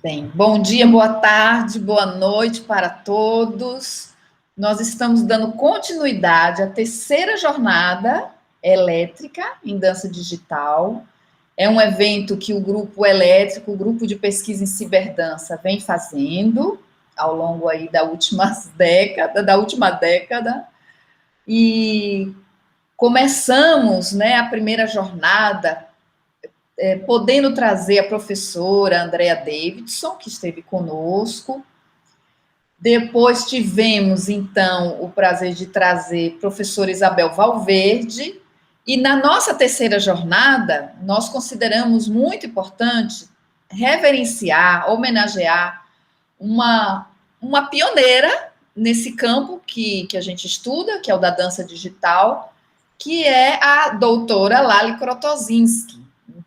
Bem, bom dia, boa tarde, boa noite para todos. Nós estamos dando continuidade à terceira jornada elétrica em dança digital. É um evento que o grupo elétrico, o grupo de pesquisa em ciberdança, vem fazendo ao longo aí da última década. E começamos, né, a primeira jornada podendo trazer a professora Andrea Davidson, que esteve conosco. Depois tivemos, então, o prazer de trazer a professora Isabel Valverde. E na nossa terceira jornada, nós consideramos muito importante reverenciar, homenagear uma pioneira nesse campo que a gente estuda, que é o da dança digital, que é a doutora Lali Krotosinski.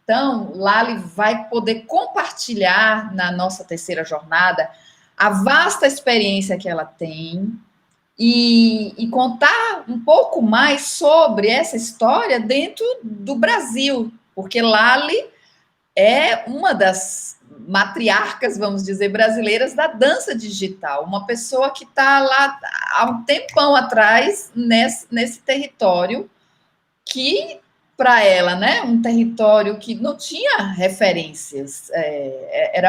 Então, Lali vai poder compartilhar na nossa terceira jornada a vasta experiência que ela tem e contar um pouco mais sobre essa história dentro do Brasil, porque Lali é uma das matriarcas, vamos dizer, brasileiras da dança digital, uma pessoa que está lá há um tempão atrás nesse território que para ela, né, um território que não tinha referências,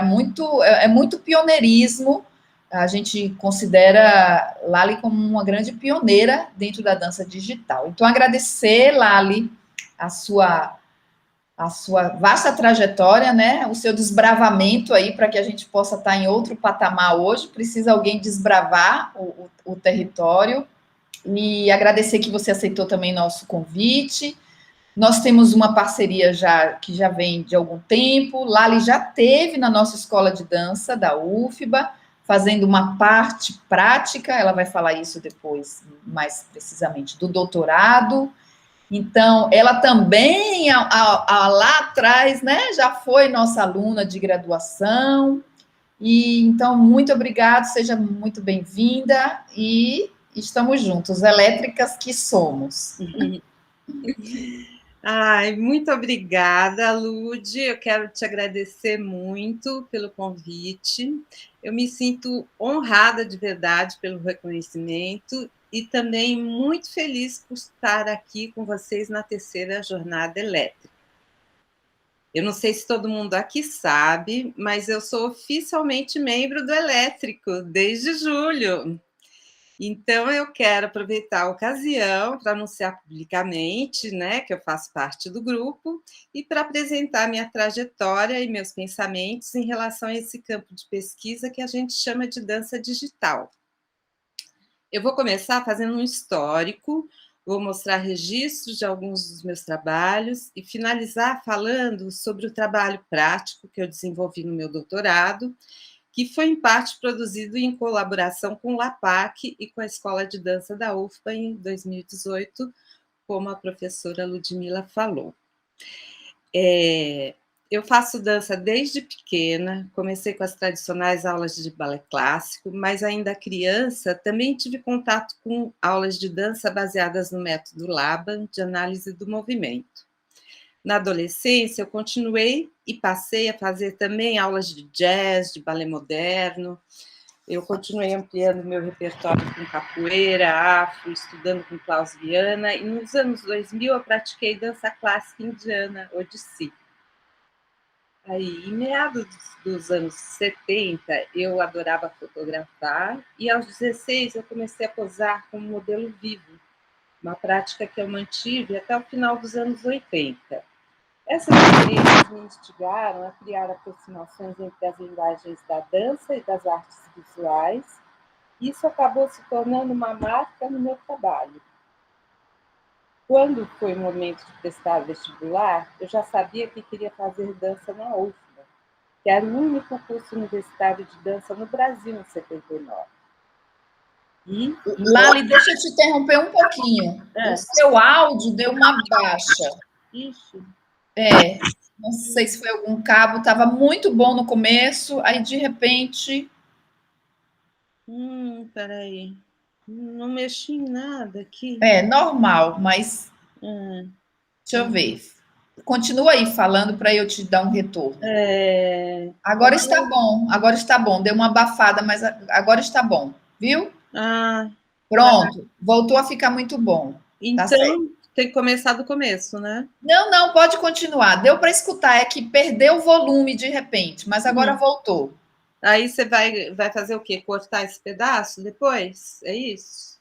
muito pioneirismo. A gente considera Lali como uma grande pioneira dentro da dança digital. Então, agradecer, Lali, a sua a sua vasta trajetória, né? O seu desbravamento aí para que a gente possa estar em outro patamar hoje. Precisa alguém desbravar o território. E agradecer que você aceitou também nosso convite. Nós temos uma parceria que já vem de algum tempo. Lali já teve na nossa escola de dança da UFBA, fazendo uma parte prática, ela vai falar isso depois, mais precisamente, do doutorado. Então, ela também, lá atrás, né, já foi nossa aluna de graduação. E então, muito obrigada, seja muito bem-vinda e estamos juntos, elétricas que somos. Ai, muito obrigada, Lude. Eu quero te agradecer muito pelo convite. Eu me sinto honrada de verdade pelo reconhecimento e também muito feliz por estar aqui com vocês na terceira jornada elétrica. Eu não sei se todo mundo aqui sabe, mas eu sou oficialmente membro do Elétrico desde julho. Então, eu quero aproveitar a ocasião para anunciar publicamente, né, que eu faço parte do grupo e para apresentar minha trajetória e meus pensamentos em relação a esse campo de pesquisa que a gente chama de dança digital. Eu vou começar fazendo um histórico, vou mostrar registros de alguns dos meus trabalhos e finalizar falando sobre o trabalho prático que eu desenvolvi no meu doutorado, que foi em parte produzido em colaboração com o LAPAC e com a Escola de Dança da UFBA em 2018, como a professora Ludmila falou. Eu faço dança desde pequena, comecei com as tradicionais aulas de balé clássico, mas ainda criança também tive contato com aulas de dança baseadas no método Laban, de análise do movimento. Na adolescência, eu continuei e passei a fazer também aulas de jazz, de balé moderno. Eu continuei ampliando meu repertório com capoeira, afro, estudando com Klaus Viana, e nos anos 2000 eu pratiquei dança clássica indiana, Odissi. Aí, em meados dos anos 70, eu adorava fotografar, e aos 16 eu comecei a posar como modelo vivo, uma prática que eu mantive até o final dos anos 80. Essas experiências me instigaram a criar aproximações entre as linguagens da dança e das artes visuais, e isso acabou se tornando uma marca no meu trabalho. Quando foi o momento de prestar vestibular, eu já sabia que queria fazer dança na UFBA, que era o único curso universitário de dança no Brasil em 79. Lali, deixa eu te interromper um pouquinho. O seu áudio deu uma baixa. Ixi. Não sei se foi algum cabo, estava muito bom no começo, aí de repente. Peraí. Não mexi em nada aqui. É normal, mas. Deixa eu ver. Continua aí falando para eu te dar um retorno. Agora está bom. Deu uma abafada, mas agora está bom, viu? Ah, Pronto, voltou a ficar muito bom. Tá certo. então tem que começar do começo, né? Não, não, pode continuar. Deu para escutar, é que perdeu o volume de repente, mas agora Uhum. voltou. Aí você vai fazer o quê? Cortar esse pedaço depois? É isso?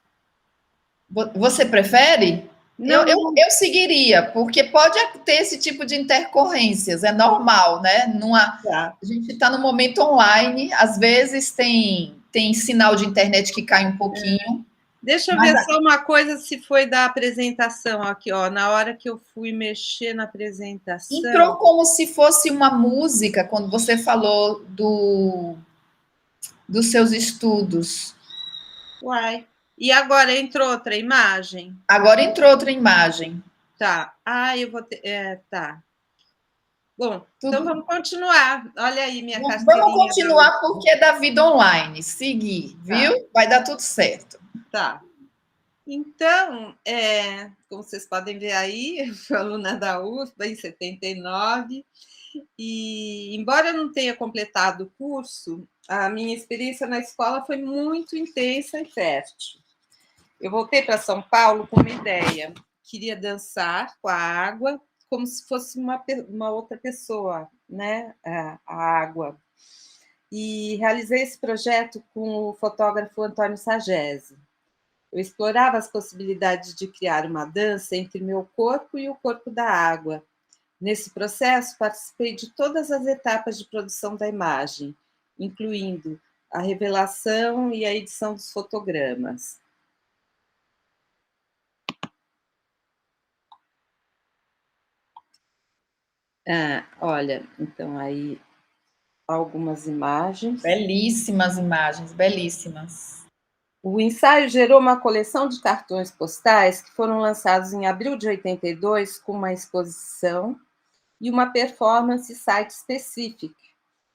Você prefere? Eu, Não, eu, não. eu seguiria, porque pode ter esse tipo de intercorrências, é normal, né? Tá. A gente está no momento online, às vezes tem sinal de internet que cai um pouquinho, Deixa eu mas ver só uma coisa se foi da apresentação aqui, ó. Na hora que eu fui mexer na entrou apresentação. como se fosse uma música quando você falou dos seus estudos. Uai. E agora entrou outra imagem? Agora entrou outra imagem. Tá. Ah, eu vou ter. Tá. Bom, então Tudo. vamos continuar. Olha aí minha Vamos carteirinha da U. continuar porque é da vida online. Seguir, viu? Tá, Vai dar tudo certo. tá. Então, como vocês podem ver aí, eu fui aluna da UFBA em 79, e embora eu não tenha completado o curso, a minha experiência na escola foi muito intensa e fértil. Eu voltei para São Paulo com uma ideia. Queria dançar com a água como se fosse uma outra pessoa, né? A água. E realizei esse projeto com o fotógrafo Antônio Sagesi. Eu explorava as possibilidades de criar uma dança entre meu corpo e o corpo da água. Nesse processo, participei de todas as etapas de produção da imagem, incluindo a revelação e a edição dos fotogramas. Olha, então aí algumas imagens. Belíssimas imagens, belíssimas. O ensaio gerou uma coleção de cartões postais que foram lançados em abril de 82 com uma exposição e uma performance site-specific,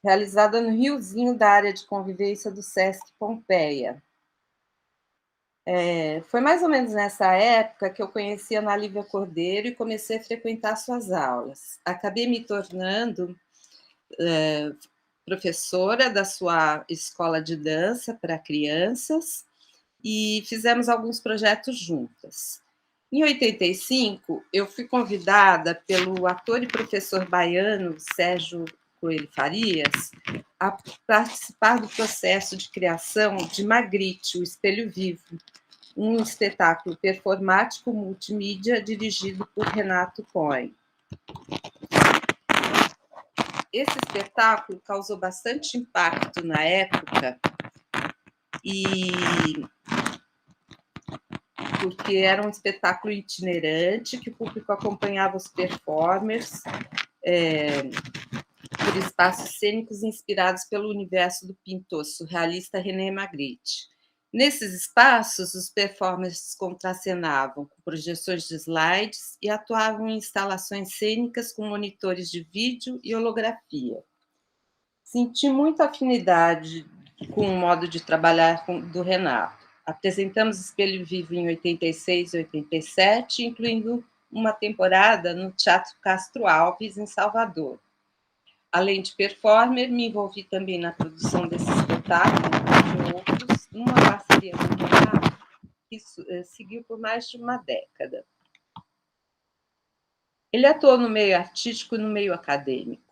realizada no Riozinho da área de convivência do Sesc Pompeia. Foi mais ou menos nessa época que eu conheci a Ana Lívia Cordeiro e comecei a frequentar suas aulas. Acabei me tornando professora da sua escola de dança para crianças e fizemos alguns projetos juntas. Em 85, eu fui convidada pelo ator e professor baiano Sérgio Coelho Farias a participar do processo de criação de Magritte, o Espelho Vivo, um espetáculo performático multimídia dirigido por Renato Cohen. Esse espetáculo causou bastante impacto na época, porque era um espetáculo itinerante, que o público acompanhava os performers por espaços cênicos inspirados pelo universo do pintor surrealista René Magritte. Nesses espaços, os performers contracenavam com projeções de slides e atuavam em instalações cênicas com monitores de vídeo e holografia. Senti muita afinidade com o modo de trabalhar do Renato. Apresentamos Espelho Vivo em 86 e 87, incluindo uma temporada no Teatro Castro Alves, em Salvador. Além de performer, me envolvi também na produção desse espetáculo, entre outros, numa parceria com o Renato, que seguiu por mais de uma década. Ele atuou no meio artístico e no meio acadêmico.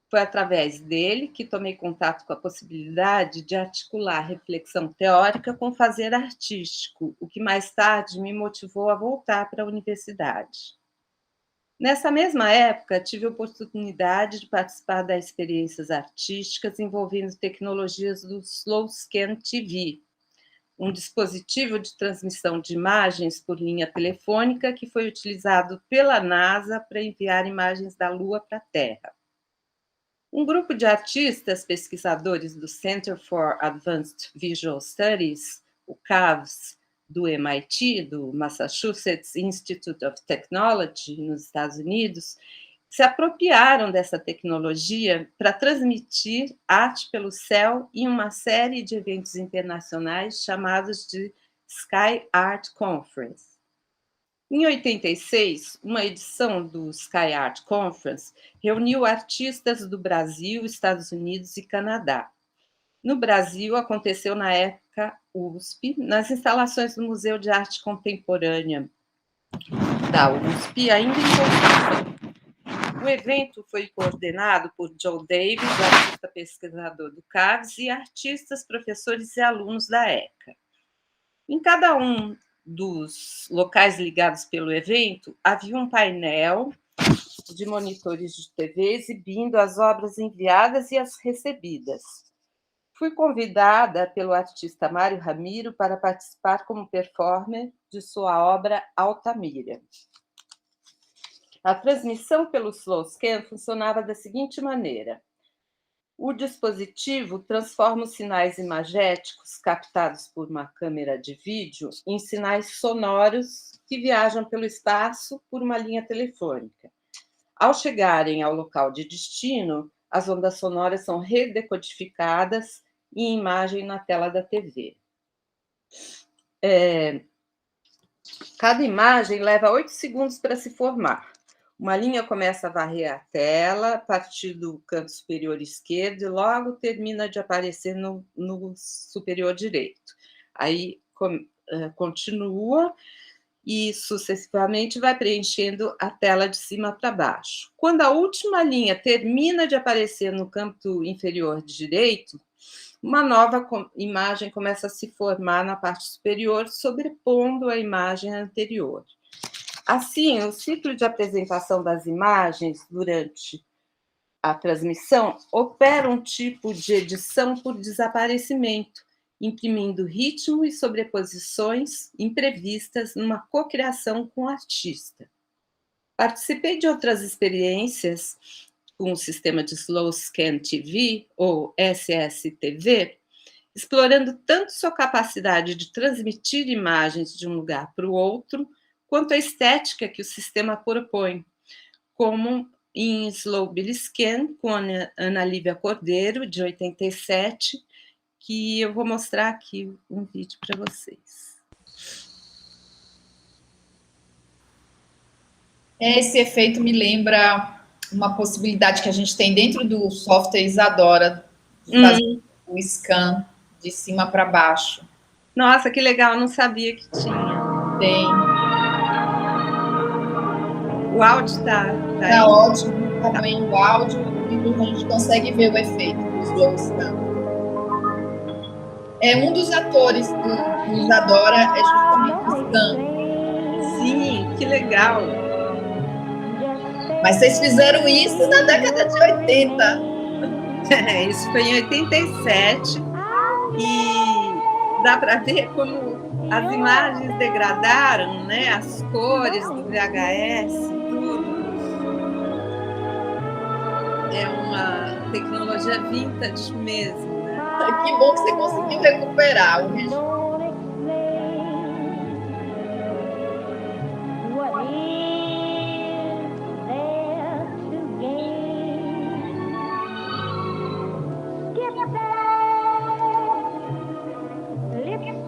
Foi através dele que tomei contato com a possibilidade de articular reflexão teórica com fazer artístico, o que mais tarde me motivou a voltar para a universidade. Nessa mesma época, tive a oportunidade de participar das experiências artísticas envolvendo tecnologias do Slow Scan TV, um dispositivo de transmissão de imagens por linha telefônica que foi utilizado pela NASA para enviar imagens da Lua para a Terra. Um grupo de artistas pesquisadores do Center for Advanced Visual Studies, o CAVS, do MIT, do Massachusetts Institute of Technology, nos Estados Unidos, se apropriaram dessa tecnologia para transmitir arte pelo céu em uma série de eventos internacionais chamados de Sky Art Conference. Em 86, uma edição do Sky Art Conference reuniu artistas do Brasil, Estados Unidos e Canadá. No Brasil, aconteceu na época USP, nas instalações do Museu de Arte Contemporânea da USP, ainda em construção. O evento foi coordenado por Joe Davis, artista pesquisador do CAVES, e artistas, professores e alunos da ECA. Em cada um dos locais ligados pelo evento, havia um painel de monitores de TV exibindo as obras enviadas e as recebidas. Fui convidada pelo artista Mário Ramiro para participar como performer de sua obra Altamira. A transmissão pelo Slowscan funcionava da seguinte maneira: o dispositivo transforma os sinais imagéticos captados por uma câmera de vídeo em sinais sonoros que viajam pelo espaço por uma linha telefônica. Ao chegarem ao local de destino, as ondas sonoras são redecodificadas em imagem na tela da TV. Cada imagem leva 8 segundos para se formar. Uma linha começa a varrer a tela a partir do canto superior esquerdo e logo termina de aparecer no superior direito. Aí continua e sucessivamente vai preenchendo a tela de cima para baixo. Quando a última linha termina de aparecer no canto inferior direito, uma nova imagem começa a se formar na parte superior, sobrepondo a imagem anterior. Assim, o ciclo de apresentação das imagens durante a transmissão opera um tipo de edição por desaparecimento, imprimindo ritmo e sobreposições imprevistas numa cocriação com o artista. Participei de outras experiências com o sistema de Slow Scan TV, ou SSTV, explorando tanto sua capacidade de transmitir imagens de um lugar para o outro, quanto a estética que o sistema propõe, como em Slow Billy Scan, com a Ana Lívia Cordeiro, de 87, que eu vou mostrar aqui um vídeo para vocês. Esse efeito me lembra uma possibilidade que a gente tem dentro do software Isadora, de fazer o scan de cima para baixo. Nossa, que legal, eu não sabia que tinha. Tem. O áudio tá ótimo, tá bem o áudio, e a gente consegue ver o efeito do slow scan. Um dos atores do Isadora é justamente o Scan. Sim, que legal. Mas vocês fizeram isso na década de 80. Isso foi em 87 e dá para ver como as imagens degradaram, né? As cores do VHS, tudo. É uma tecnologia vintage mesmo, né? Que bom que você conseguiu recuperar o registro.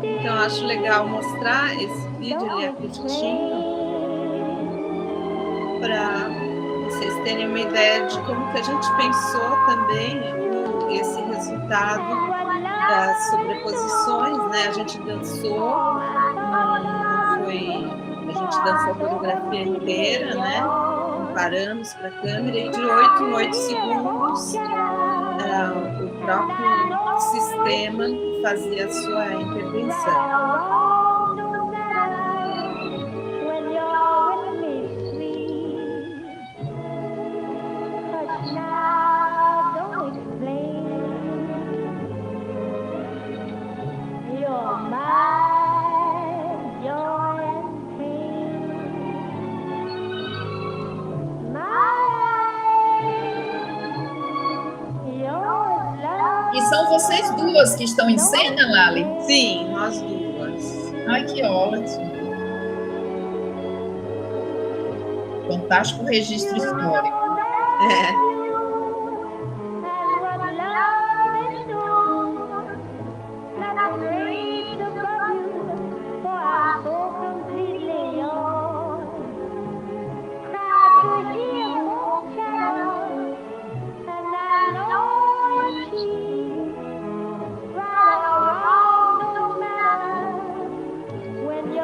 Então, eu acho legal mostrar esse vídeo, ele é curtinho, para vocês terem uma ideia de como que a gente pensou também esse resultado das sobreposições, né? A gente dançou, não foi... A gente dançou a coreografia inteira, né? Comparamos para a câmera e de 8 em 8 segundos o próprio sistema fazia a sua intervenção. E são vocês duas que estão em cena, Lali? Sim, nós duas. Ai, que ótimo. Fantástico registro histórico.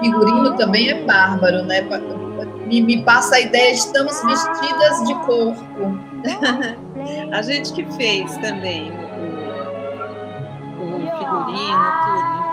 figurino também é bárbaro, né? Me passa a ideia, estamos vestidas de corpo. A gente que fez também o figurino, tudo, enfim.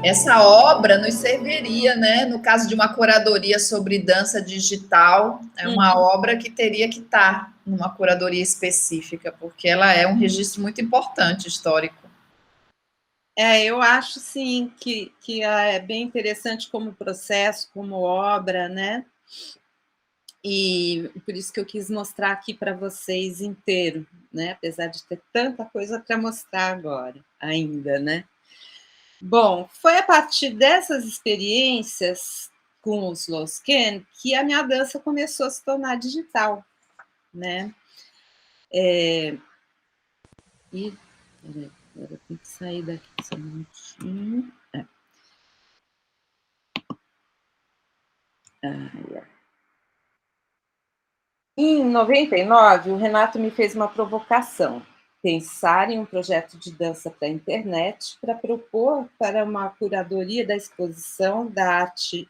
Essa obra nos serviria, né? No caso de uma curadoria sobre dança digital, é uma obra que teria que estar numa curadoria específica, porque ela é um registro muito importante histórico. Eu acho, sim, que é bem interessante como processo, como obra, né? E por isso que eu quis mostrar aqui para vocês inteiro, né? Apesar de ter tanta coisa para mostrar agora, ainda, né? Bom, foi a partir dessas experiências com os Losken que a minha dança começou a se tornar digital, né? E peraí, agora eu tenho que sair daqui só um minutinho. Em 99, o Renato me fez uma provocação, pensar em um projeto de dança para a internet para propor para uma curadoria da exposição de arte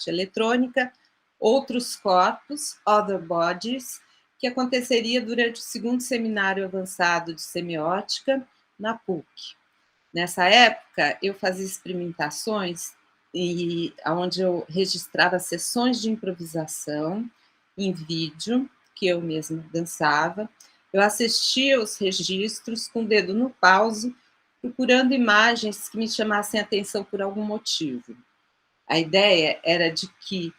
eletrônica Outros Corpos, Other Bodies, que aconteceria durante o segundo seminário avançado de semiótica na PUC. Nessa época, eu fazia experimentações onde eu registrava sessões de improvisação em vídeo, que eu mesma dançava. Eu assistia os registros com o dedo no pause, procurando imagens que me chamassem a atenção por algum motivo. A ideia era de que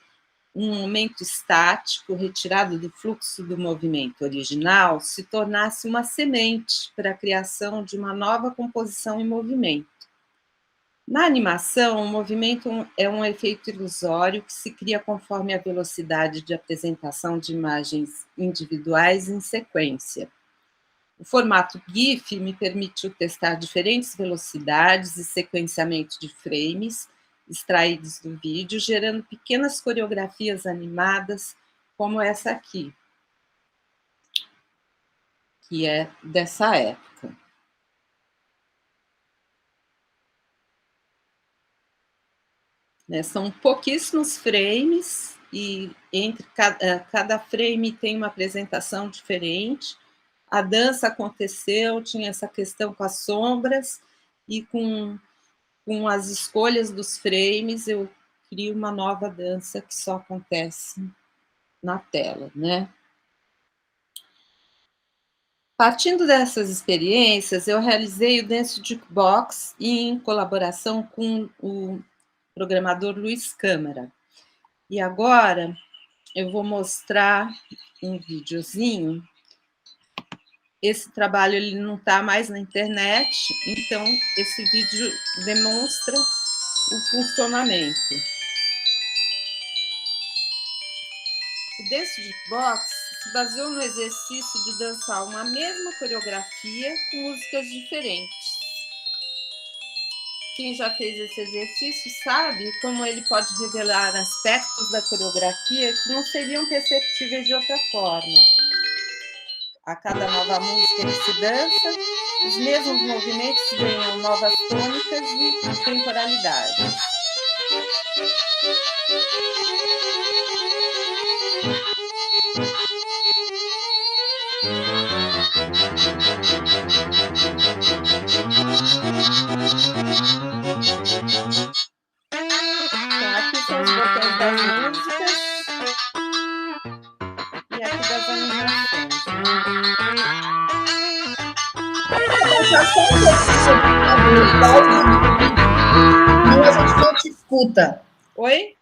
um momento estático, retirado do fluxo do movimento original, se tornasse uma semente para a criação de uma nova composição em movimento. Na animação, o movimento é um efeito ilusório que se cria conforme a velocidade de apresentação de imagens individuais em sequência. O formato GIF me permitiu testar diferentes velocidades e sequenciamento de frames extraídos do vídeo, gerando pequenas coreografias animadas, como essa aqui, que é dessa época. São pouquíssimos frames, e entre cada frame tem uma apresentação diferente. A dança aconteceu, tinha essa questão com as sombras, e com as escolhas dos frames, eu crio uma nova dança que só acontece na tela, né? Partindo dessas experiências, eu realizei o Dance Jukebox em colaboração com o programador Luiz Câmara. E agora eu vou mostrar um videozinho. Esse trabalho ele não está mais na internet, então esse vídeo demonstra o funcionamento. O Dance Jukebox se baseou no exercício de dançar uma mesma coreografia com músicas diferentes. Quem já fez esse exercício sabe como ele pode revelar aspectos da coreografia que não seriam perceptíveis de outra forma. A cada nova música que se dança, os mesmos movimentos ganham novas tônicas e temporalidades. Então, aqui são os botões das músicas e aqui das animações. Não, a gente não te escuta. Oi?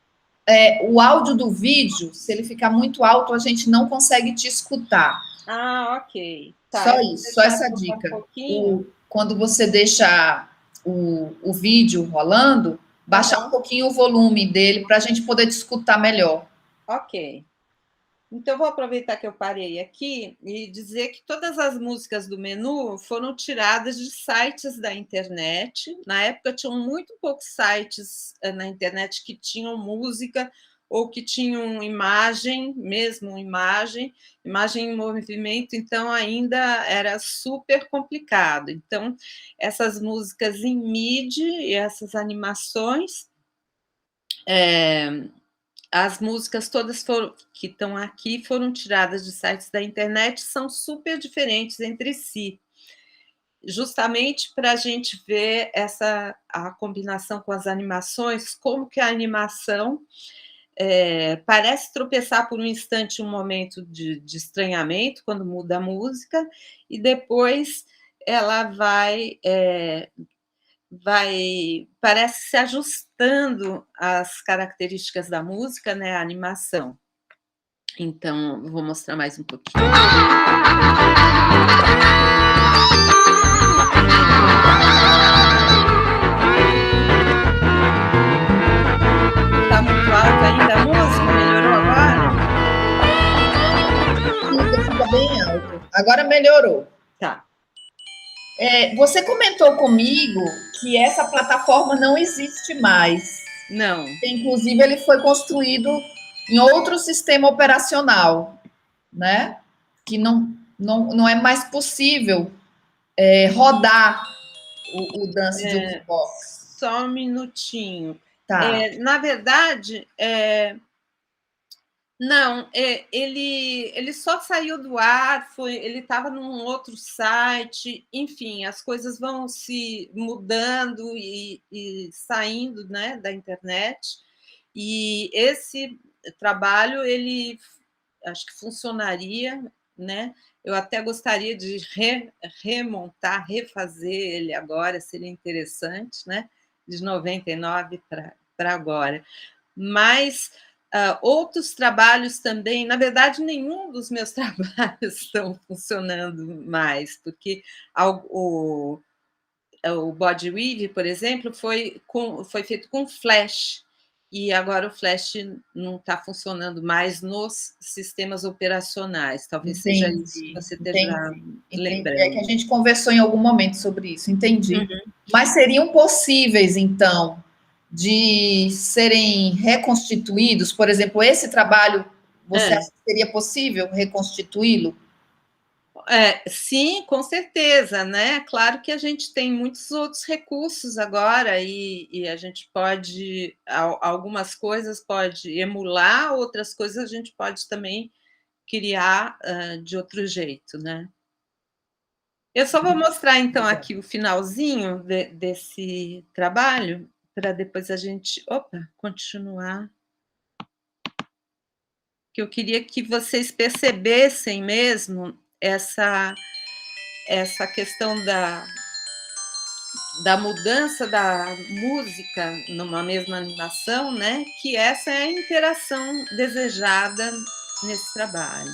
O áudio do vídeo, se ele ficar muito alto, a gente não consegue te escutar. Ah, ok. Tá, só isso, só essa dica. Quando você deixa o vídeo rolando, baixar um pouquinho o volume dele para a gente poder te escutar melhor. Ok. Então, vou aproveitar que eu parei aqui e dizer que todas as músicas do menu foram tiradas de sites da internet. Na época, tinham muito poucos sites na internet que tinham música ou que tinham imagem, mesmo imagem em movimento, então ainda era super complicado. Então, essas músicas em MIDI e essas animações, as músicas todas que estão aqui foram tiradas de sites da internet, são super diferentes entre si, justamente para a gente ver a combinação com as animações, como que a animação parece tropeçar por um instante, um momento de estranhamento, quando muda a música, e depois ela parece se ajustando às características da música, né, a animação. Então, vou mostrar mais um pouquinho. Tá muito alta ainda a música? Melhorou agora? Fica bem alto. Agora melhorou. Tá. Você comentou comigo que essa plataforma não existe mais. Não. Inclusive, ele foi construído em outro sistema operacional, né? Que não é mais possível rodar o Dance Jukebox. Só um minutinho. Tá. Na verdade, não, ele só saiu do ar, ele estava num outro site, enfim, as coisas vão se mudando e saindo, né, da internet, e esse trabalho, ele acho que funcionaria, né? Eu até gostaria de remontar, refazer ele agora, seria interessante, né? De 99 para agora. Mas outros trabalhos também, na verdade, nenhum dos meus trabalhos estão funcionando mais, porque o Body Weave, por exemplo, foi feito com Flash, e agora o Flash não está funcionando mais nos sistemas operacionais. Talvez seja isso que você esteja lembrando. É que a gente conversou em algum momento sobre isso, entendi. Uhum. Mas seriam possíveis, então, de serem reconstituídos? Por exemplo, esse trabalho, você acha que seria possível reconstituí-lo? Sim, com certeza, né? Claro que a gente tem muitos outros recursos agora e a gente pode, algumas coisas pode emular, outras coisas a gente pode também criar de outro jeito, né? Eu só vou mostrar, então, aqui o finalzinho desse trabalho, para depois a gente, continuar. Que eu queria que vocês percebessem mesmo essa questão da mudança da música numa mesma animação, né? Que essa é a interação desejada nesse trabalho.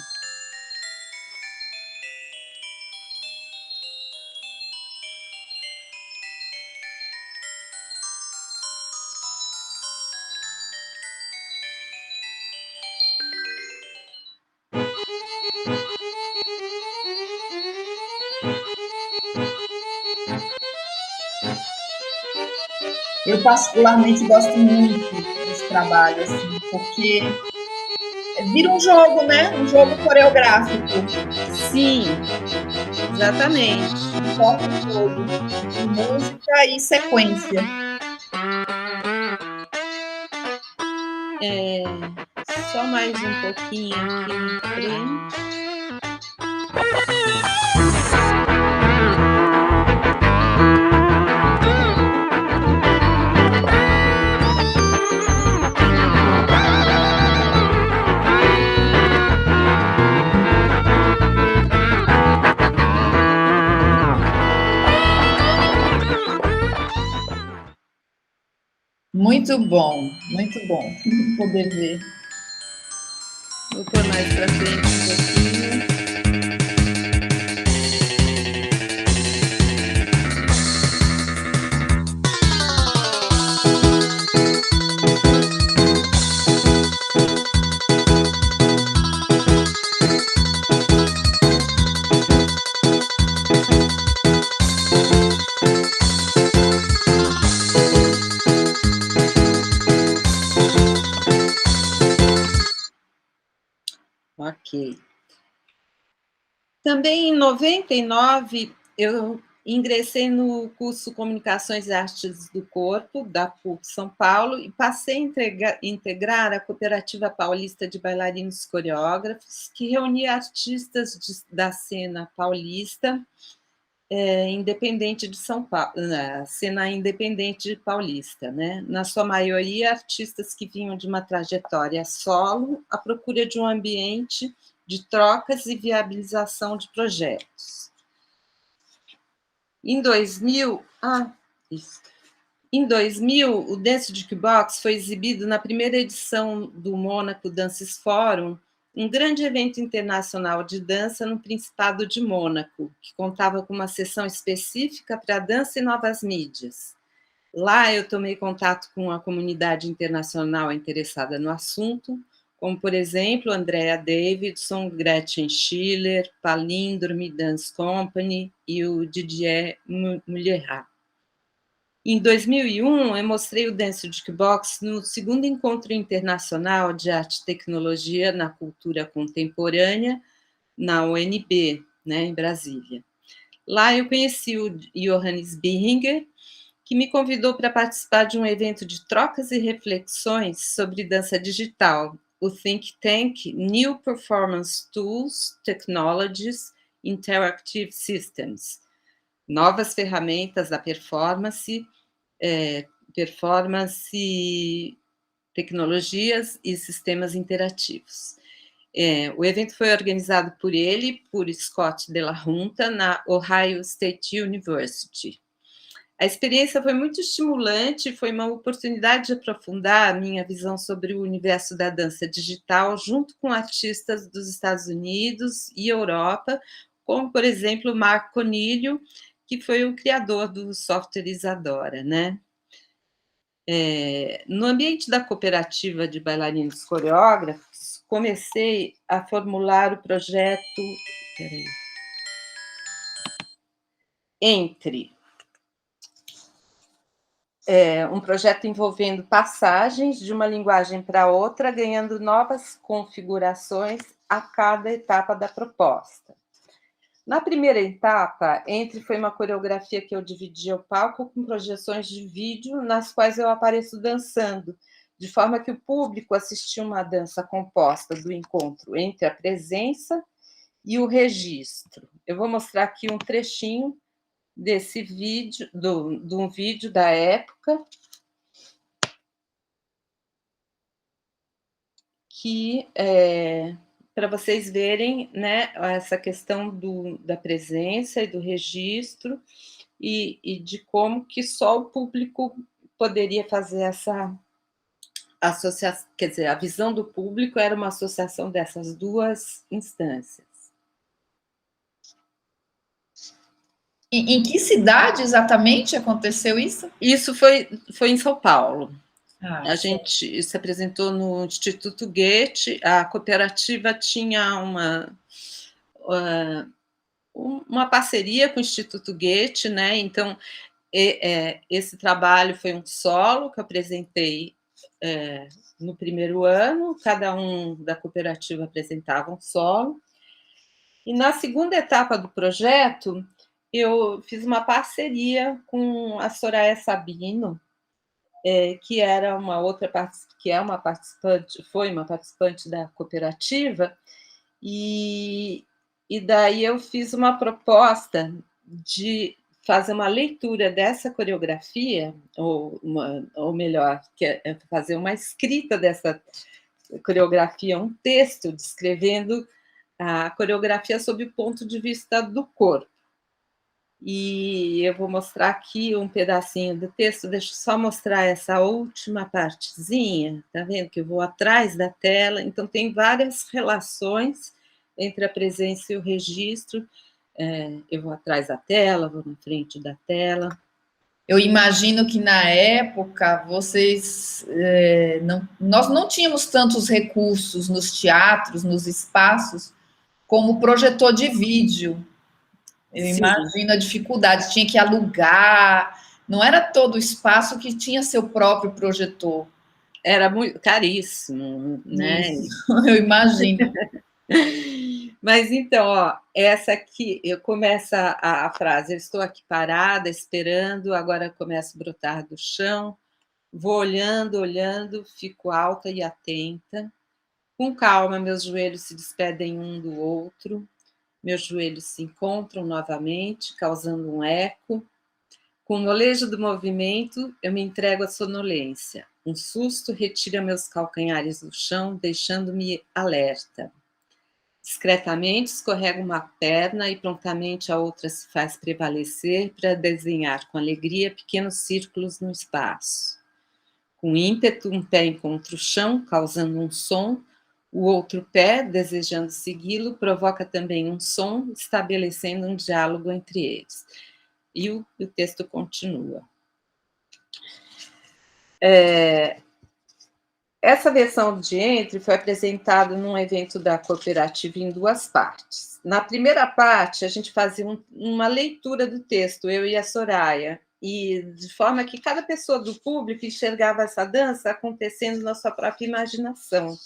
Eu particularmente gosto muito desse trabalho, assim, porque vira um jogo, né? Um jogo coreográfico. Sim, exatamente. Um foco todo de música e sequência. Só mais um pouquinho aqui na frente. Muito bom poder ver. Vou pôr mais para frente um pouquinho. Ok. Também em 99, eu ingressei no curso Comunicações e Artes do Corpo, da PUC São Paulo, e passei a integrar a Cooperativa Paulista de Bailarinos Coreógrafos, que reunia artistas da cena paulista, independente de São Paulo, cena independente paulista, né? Na sua maioria, artistas que vinham de uma trajetória solo, à procura de um ambiente de trocas e viabilização de projetos. Em 2000, o Dance Jukebox foi exibido na primeira edição do Mônaco Dances Forum, um grande evento internacional de dança no Principado de Mônaco, que contava com uma sessão específica para dança e novas mídias. Lá eu tomei contato com a comunidade internacional interessada no assunto, como, por exemplo, Andrea Davidson, Gretchen Schiller, Palindrome Dance Company e o Didier Mulherat. Em 2001, eu mostrei o Dance Jukebox no segundo encontro internacional de arte e tecnologia na cultura contemporânea, na UNB, né, em Brasília. Lá eu conheci o Johannes Bihinger, que me convidou para participar de um evento de trocas e reflexões sobre dança digital, o Think Tank New Performance Tools, Technologies, Interactive Systems, novas ferramentas da performance, tecnologias e sistemas interativos. O evento foi organizado por ele, por Scott de la Junta, na Ohio State University. A experiência foi muito estimulante, foi uma oportunidade de aprofundar a minha visão sobre o universo da dança digital, junto com artistas dos Estados Unidos e Europa, como, por exemplo, Mark Conilho, que foi o criador do software Isadora, né? No ambiente da cooperativa de bailarinos coreógrafos, comecei a formular o projeto um projeto envolvendo passagens de uma linguagem para outra, ganhando novas configurações a cada etapa da proposta. Na primeira etapa, foi uma coreografia que eu dividia o palco com projeções de vídeo, nas quais eu apareço dançando, de forma que o público assistia uma dança composta do encontro entre a presença e o registro. Eu vou mostrar aqui um trechinho desse vídeo, de um vídeo da época, que para vocês verem, né, essa questão da presença e do registro e de como que só o público poderia fazer essa associação, quer dizer, a visão do público era uma associação dessas duas instâncias. Em que cidade exatamente aconteceu isso? Isso foi em São Paulo. A gente se apresentou no Instituto Goethe, a cooperativa tinha uma parceria com o Instituto Goethe, né? Então, esse trabalho foi um solo que eu apresentei no primeiro ano, cada um da cooperativa apresentava um solo. E na segunda etapa do projeto, eu fiz uma parceria com a Soraya Sabino, que era foi uma participante da cooperativa, e daí eu fiz uma proposta de fazer uma leitura dessa coreografia, ou melhor, fazer uma escrita dessa coreografia, um texto descrevendo a coreografia sob o ponto de vista do corpo. E eu vou mostrar aqui um pedacinho do texto, deixa eu só mostrar essa última partezinha, tá vendo que eu vou atrás da tela, então tem várias relações entre a presença e o registro, eu vou atrás da tela, vou na frente da tela. Eu imagino que na época vocês nós não tínhamos tantos recursos nos teatros, nos espaços, como projetor de vídeo. Eu imagino a dificuldade, tinha que alugar, não era todo o espaço que tinha seu próprio projetor. Era muito caríssimo, né? Isso, eu imagino. Mas então, ó, essa aqui, eu começo a frase, eu estou aqui parada, esperando, agora começa a brotar do chão, vou olhando, olhando, fico alta e atenta. Com calma, meus joelhos se despedem um do outro, meus joelhos se encontram novamente, causando um eco. Com o molejo do movimento, eu me entrego à sonolência. Um susto retira meus calcanhares do chão, deixando-me alerta. Discretamente escorrego uma perna e prontamente a outra se faz prevalecer para desenhar com alegria pequenos círculos no espaço. Com ímpeto, um pé encontra o chão, causando um som, o outro pé, desejando segui-lo, provoca também um som, estabelecendo um diálogo entre eles. E o texto continua. Essa versão de Entre foi apresentada num evento da cooperativa em duas partes. Na primeira parte, a gente fazia uma leitura do texto, eu e a Soraya, e de forma que cada pessoa do público enxergava essa dança acontecendo na sua própria imaginação.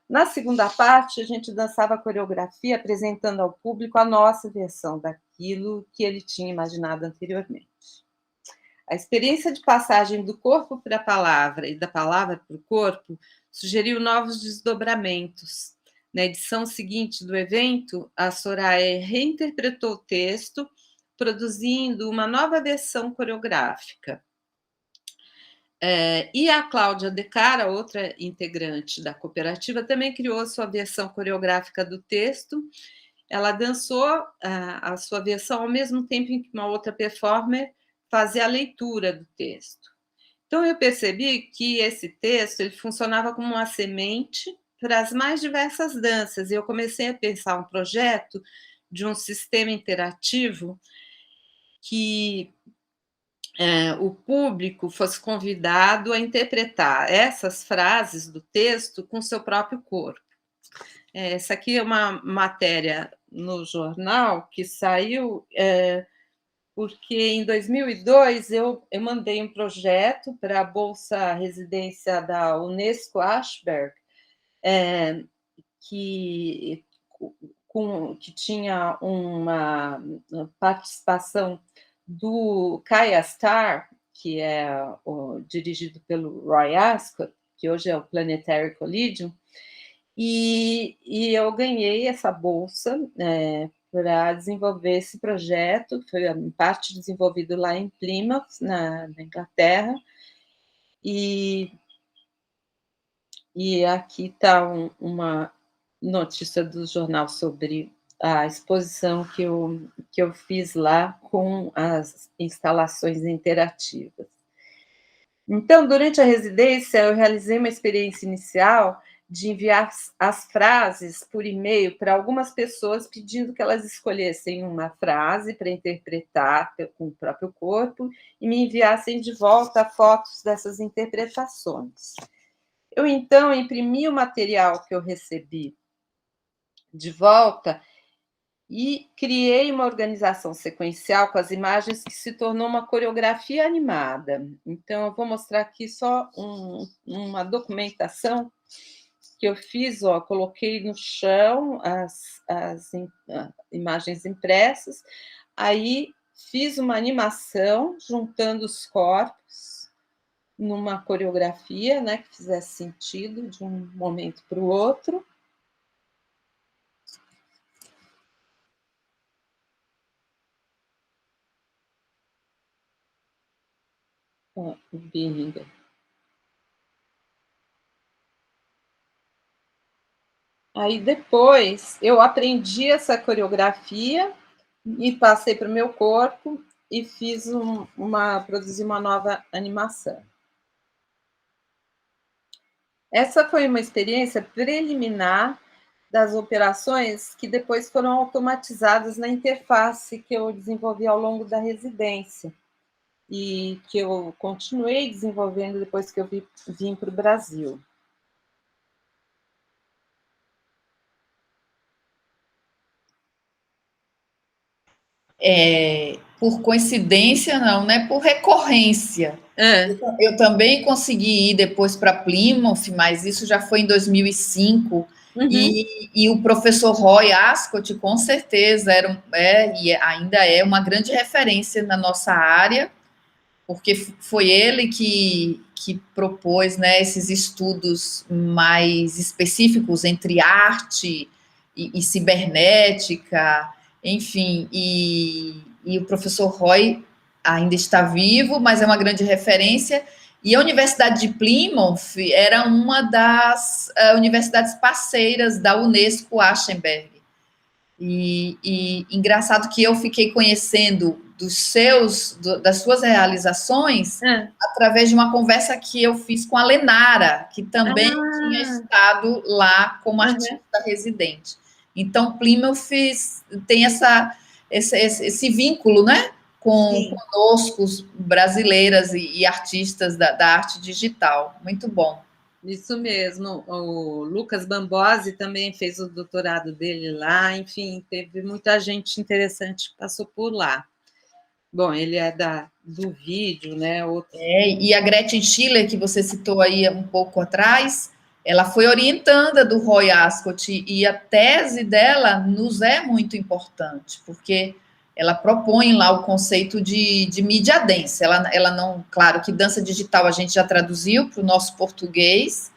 Na segunda parte, a gente dançava a coreografia apresentando ao público a nossa versão daquilo que ele tinha imaginado anteriormente. A experiência de passagem do corpo para a palavra e da palavra para o corpo sugeriu novos desdobramentos. Na edição seguinte do evento, a Soraya reinterpretou o texto, produzindo uma nova versão coreográfica. E a Cláudia De Cara, outra integrante da cooperativa, também criou sua versão coreográfica do texto. Ela dançou a sua versão ao mesmo tempo em que uma outra performer fazia a leitura do texto. Então, eu percebi que esse texto ele funcionava como uma semente para as mais diversas danças, e eu comecei a pensar um projeto de um sistema interativo que o público fosse convidado a interpretar essas frases do texto com seu próprio corpo. Essa aqui é uma matéria no jornal que saiu porque em 2002 eu mandei um projeto para a Bolsa Residência da Unesco Ashberg, que tinha uma participação do Kaya Starr, que é dirigido pelo Roy Ascott, que hoje é o Planetary Collegium, e eu ganhei essa bolsa para desenvolver esse projeto, que foi em parte desenvolvido lá em Plymouth, na Inglaterra, e aqui está uma notícia do jornal sobre a exposição que eu fiz lá com as instalações interativas. Então, durante a residência, eu realizei uma experiência inicial de enviar as frases por e-mail para algumas pessoas, pedindo que elas escolhessem uma frase para interpretar com o próprio corpo e me enviassem de volta fotos dessas interpretações. Eu, então, imprimi o material que eu recebi de volta e criei uma organização sequencial com as imagens que se tornou uma coreografia animada. Então, eu vou mostrar aqui só uma documentação que eu fiz, coloquei no chão as imagens impressas, aí fiz uma animação juntando os corpos numa coreografia, né, que fizesse sentido de um momento para o outro. O Birringa. Aí depois eu aprendi essa coreografia e passei para o meu corpo e produzi uma nova animação. Essa foi uma experiência preliminar das operações que depois foram automatizadas na interface que eu desenvolvi ao longo da residência e que eu continuei desenvolvendo depois que eu vim para o Brasil. Por coincidência, não, né? Por recorrência. Eu também consegui ir depois para Plymouth, mas isso já foi em 2005. E o professor Roy Ascott, com certeza, e ainda é uma grande referência na nossa área, porque foi ele que propôs, né, esses estudos mais específicos entre arte e cibernética, enfim, e o professor Roy ainda está vivo, mas é uma grande referência. E a Universidade de Plymouth era uma das universidades parceiras da Unesco Aschenberg. E engraçado que eu fiquei conhecendo das suas realizações através de uma conversa que eu fiz com a Lenara, que também tinha estado lá como artista residente. Então, Plymouth tem esse vínculo, né, conosco, brasileiras e artistas da arte digital. Muito bom. Isso mesmo, o Lucas Bambosi também fez o doutorado dele lá, enfim, teve muita gente interessante que passou por lá. Bom, ele é do vídeo, né? E a Gretchen Schiller, que você citou aí um pouco atrás, ela foi orientanda do Roy Ascott, e a tese dela nos é muito importante, porque ela propõe lá o conceito de media dance. Ela não, claro que dança digital a gente já traduziu para o nosso português,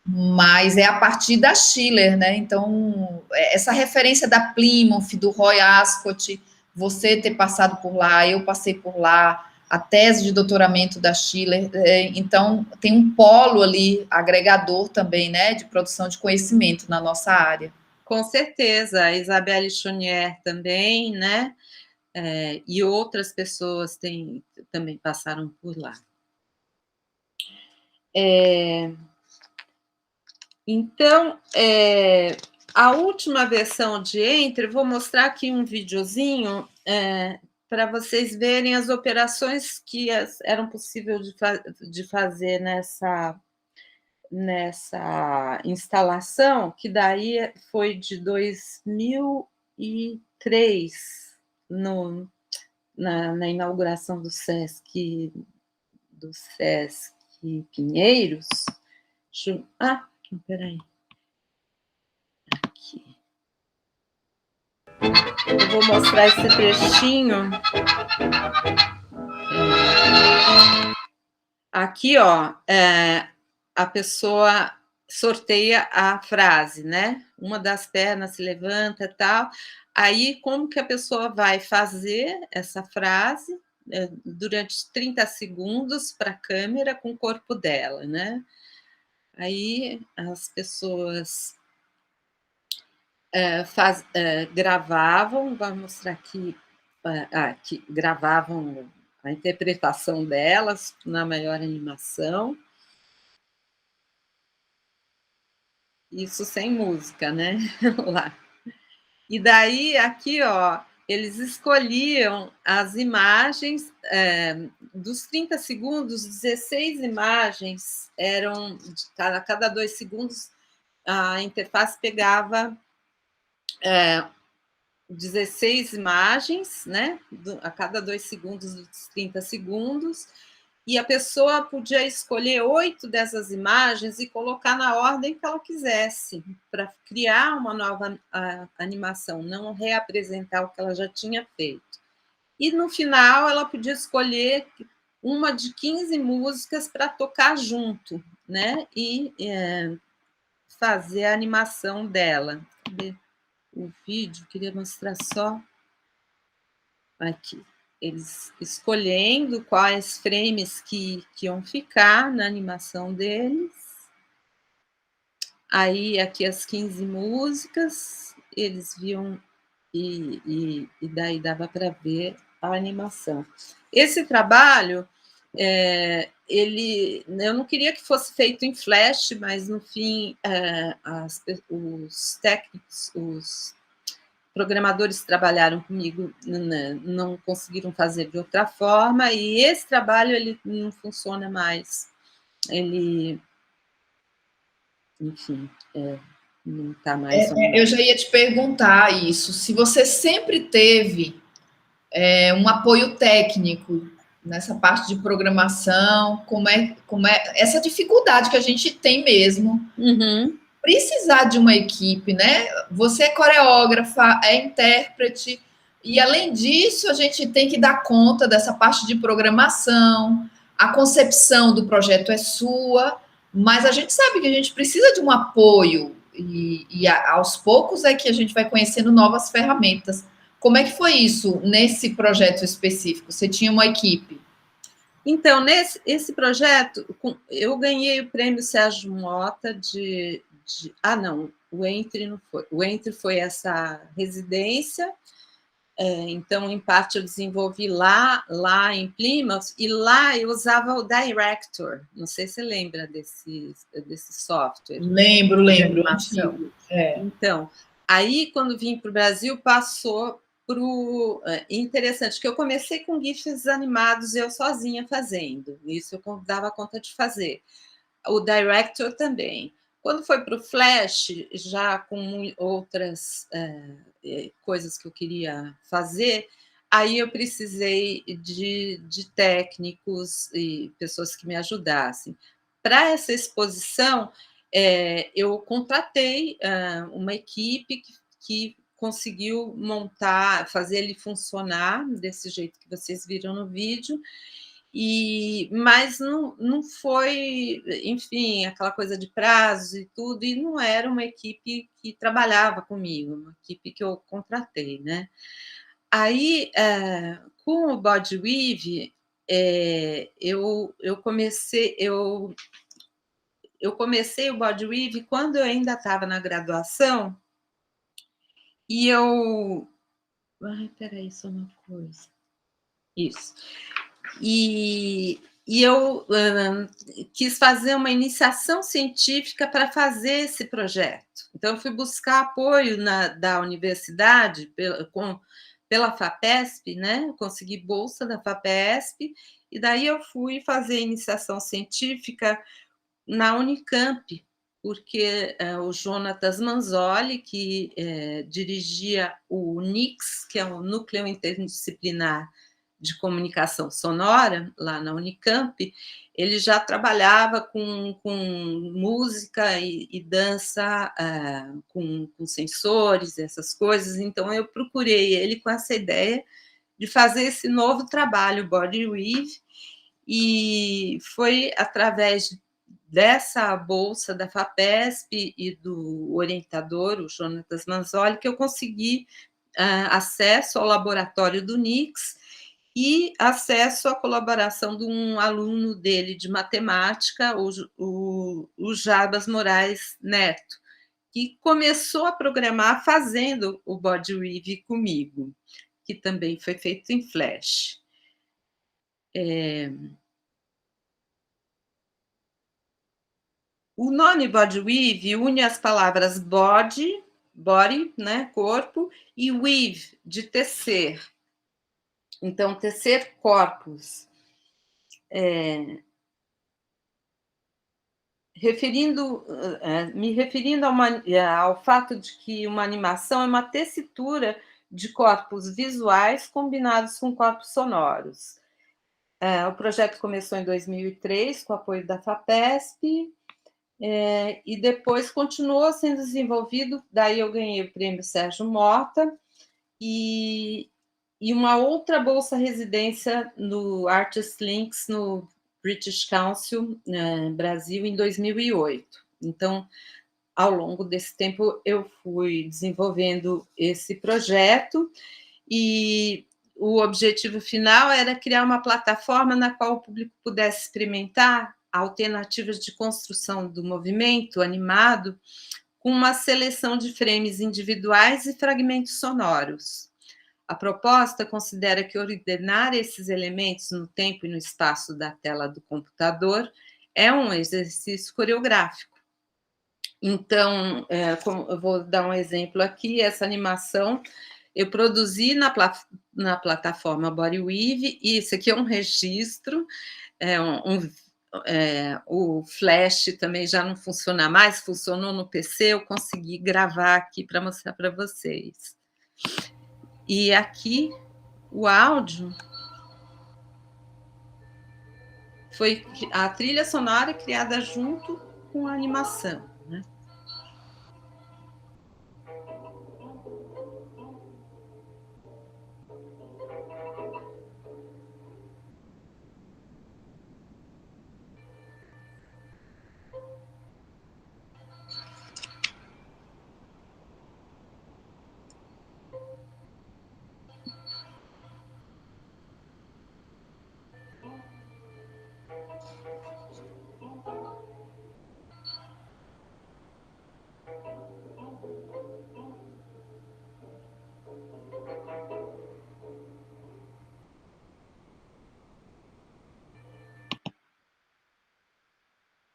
mas é a partir da Schiller, né? Então, essa referência da Plymouth, do Roy Ascott, você ter passado por lá, eu passei por lá, a tese de doutoramento da Schiller, então tem um polo ali agregador também, né, de produção de conhecimento na nossa área. Com certeza, a Isabelle Chonier também, né, e outras pessoas também passaram por lá. Então, a última versão de Entre, vou mostrar aqui um videozinho para vocês verem as operações que eram possíveis de fazer nessa instalação, que daí foi de 2003, na inauguração do SESC Pinheiros. Peraí. Aqui. Eu vou mostrar esse trechinho. Aqui, ó, a pessoa sorteia a frase, né? Uma das pernas se levanta e tal. Aí, como que a pessoa vai fazer essa frase durante 30 segundos para a câmera com o corpo dela, né? Aí as pessoas gravavam, vou mostrar aqui, que gravavam a interpretação delas na maior animação. Isso sem música, né? Lá. E daí, aqui, ó, eles escolhiam as imagens, dos 30 segundos, 16 imagens eram, a cada 2 segundos, a interface pegava 16 imagens, né, a cada 2 segundos dos 30 segundos, e a pessoa podia escolher 8 dessas imagens e colocar na ordem que ela quisesse, para criar uma nova animação, não reapresentar o que ela já tinha feito. E, no final, ela podia escolher uma de 15 músicas para tocar junto, né, e fazer a animação dela. Cadê o vídeo? Queria mostrar só aqui. Eles escolhendo quais frames que iam ficar na animação deles. Aí, aqui as 15 músicas, eles viam e daí dava para ver a animação. Esse trabalho, eu não queria que fosse feito em Flash, mas, no fim, os técnicos, os programadores que trabalharam comigo não conseguiram fazer de outra forma, e esse trabalho ele não funciona mais. Ele, enfim, não está mais... Eu já ia te perguntar isso, se você sempre teve um apoio técnico nessa parte de programação, como é essa dificuldade que a gente tem mesmo precisar de uma equipe, né? Você é coreógrafa, é intérprete, e além disso, a gente tem que dar conta dessa parte de programação, a concepção do projeto é sua, mas a gente sabe que a gente precisa de um apoio, aos poucos é que a gente vai conhecendo novas ferramentas. Como é que foi isso nesse projeto específico? Você tinha uma equipe? Então, esse projeto, eu ganhei o prêmio Sérgio Mota não, o Entre não foi. O Entre foi essa residência, então, em parte, eu desenvolvi lá em Plymouth, e lá eu usava o Director, não sei se você lembra desse software. Lembro, De lembro, animação. antigo. É. Então, aí, quando vim para o Brasil, passou para o... Interessante, que eu comecei com GIFs animados, eu sozinha fazendo. Isso eu dava conta de fazer. O Director também. Quando foi para o Flash, já com outras coisas que eu queria fazer, aí eu precisei de técnicos e pessoas que me ajudassem. Para essa exposição, eu contratei uma equipe que conseguiu montar, fazer ele funcionar desse jeito que vocês viram no vídeo, mas não foi, enfim, aquela coisa de prazos e tudo, e não era uma equipe que trabalhava comigo, uma equipe que eu contratei, né? Aí, com o Body Weave, eu comecei o Body Weave quando eu ainda estava na graduação, e eu... Ai, peraí, só uma coisa. Isso. E eu quis fazer uma iniciação científica para fazer esse projeto. Então, eu fui buscar apoio da universidade, pela FAPESP, né? Consegui bolsa da FAPESP, e daí eu fui fazer iniciação científica na Unicamp, porque o Jonatas Manzoli, que dirigia o NICS, que é o Núcleo Interdisciplinar de Comunicação Sonora, lá na Unicamp, ele já trabalhava com música e dança, com sensores, essas coisas, então eu procurei ele com essa ideia de fazer esse novo trabalho, Body Weave, e foi através dessa bolsa da FAPESP e do orientador, o Jonatas Manzoli, que eu consegui acesso ao laboratório do NICS e acesso à colaboração de um aluno dele de matemática, o Jarbas Moraes Neto, que começou a programar fazendo o Body Weave comigo, que também foi feito em Flash. O nome Body Weave une as palavras body, né, corpo, e weave, de tecer. Então, tecer corpos. Me referindo ao fato de que uma animação é uma tessitura de corpos visuais combinados com corpos sonoros. O projeto começou em 2003, com o apoio da FAPESP, e depois continuou sendo desenvolvido, daí eu ganhei o prêmio Sérgio Mota, e uma outra bolsa residência no Artist Links, no British Council, Brasil, em 2008. Então, ao longo desse tempo, eu fui desenvolvendo esse projeto, e o objetivo final era criar uma plataforma na qual o público pudesse experimentar alternativas de construção do movimento animado com uma seleção de frames individuais e fragmentos sonoros. A proposta considera que ordenar esses elementos no tempo e no espaço da tela do computador é um exercício coreográfico. Então, eu vou dar um exemplo aqui, essa animação eu produzi na plataforma Body Weave, e isso aqui é um registro, o Flash também já não funciona mais, funcionou no PC, eu consegui gravar aqui para mostrar para vocês. E aqui, o áudio foi a trilha sonora criada junto com a animação, né?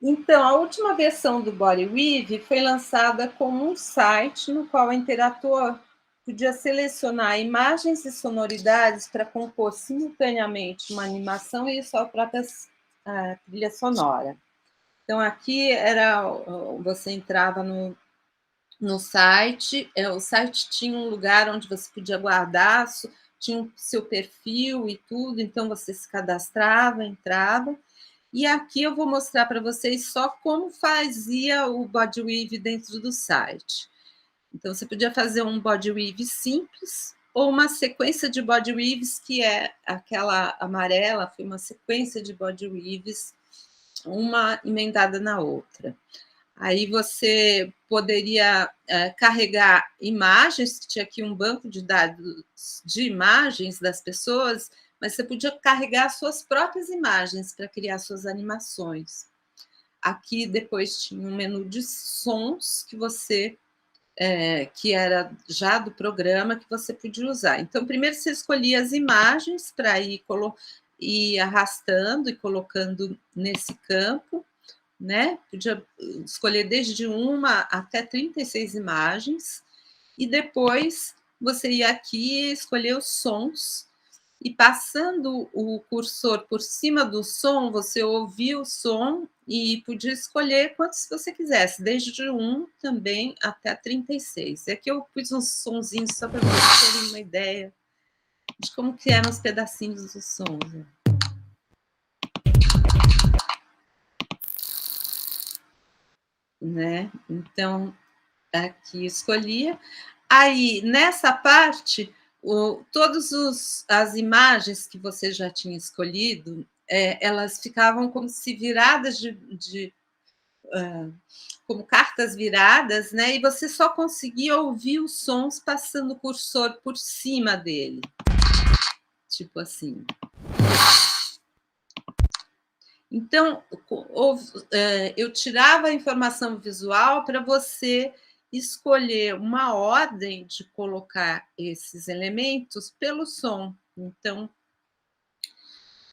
Então, a última versão do Bodyweave foi lançada como um site no qual o interator podia selecionar imagens e sonoridades para compor simultaneamente uma animação e sua própria trilha sonora. Então, aqui você entrava no site, o site tinha um lugar onde você podia guardar, tinha o seu perfil e tudo, então você se cadastrava, entrava. E aqui eu vou mostrar para vocês só como fazia o Bodyweave dentro do site. Então, você podia fazer um Bodyweave simples ou uma sequência de Bodyweaves, que é aquela amarela, foi uma sequência de Bodyweaves, uma emendada na outra. Aí você poderia carregar imagens, que tinha aqui um banco de dados de imagens das pessoas, mas você podia carregar suas próprias imagens para criar suas animações. Aqui depois tinha um menu de sons que que era já do programa, que você podia usar. Então, primeiro você escolhia as imagens para ir arrastando e colocando nesse campo, né? Podia escolher desde 1 até 36 imagens, e depois você ia aqui escolher os sons, e passando o cursor por cima do som, você ouvia o som e podia escolher quantos você quisesse, desde 1 também até 36. E aqui eu pus uns sonzinhos só para vocês terem uma ideia de como que eram os pedacinhos dos sons. Né? Então, aqui escolhia. Aí, nessa parte, todas as imagens que você já tinha escolhido, elas ficavam como se viradas como cartas viradas, né? E você só conseguia ouvir os sons passando o cursor por cima dele. Tipo assim. Então, eu tirava a informação visual para você escolher uma ordem de colocar esses elementos pelo som. Então,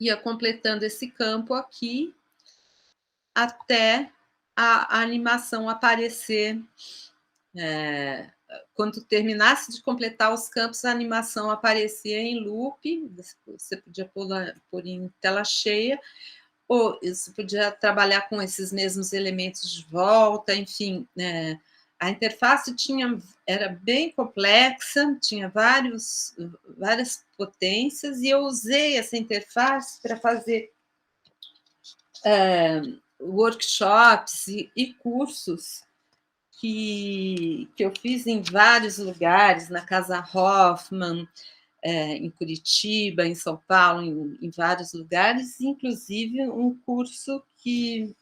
ia completando esse campo aqui até a animação aparecer. Quando terminasse de completar os campos, a animação aparecia em loop, você podia pôr em tela cheia, ou você podia trabalhar com esses mesmos elementos de volta, enfim. A interface era bem complexa, tinha várias potências, e eu usei essa interface para fazer workshops e cursos que eu fiz em vários lugares, na Casa Hoffman, em Curitiba, em São Paulo, em vários lugares, inclusive um curso que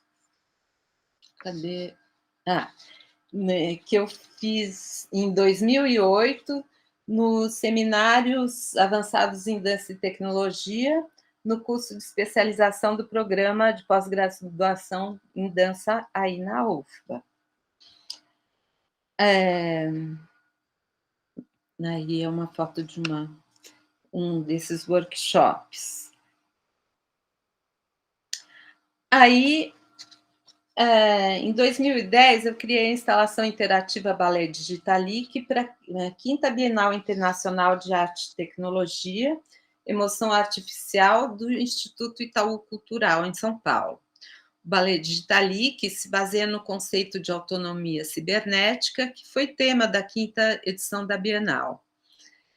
eu fiz em 2008 nos Seminários Avançados em Dança e Tecnologia, no curso de especialização do programa de pós-graduação em dança aí na UFBA. Aí é uma foto de um desses workshops. Aí, em 2010, eu criei a instalação interativa Ballet Digitalic para a 5ª Bienal Internacional de Arte e Tecnologia, Emoção Artificial, do Instituto Itaú Cultural, em São Paulo. O Ballet Digitalic se baseia no conceito de autonomia cibernética, que foi tema da 5ª edição da Bienal.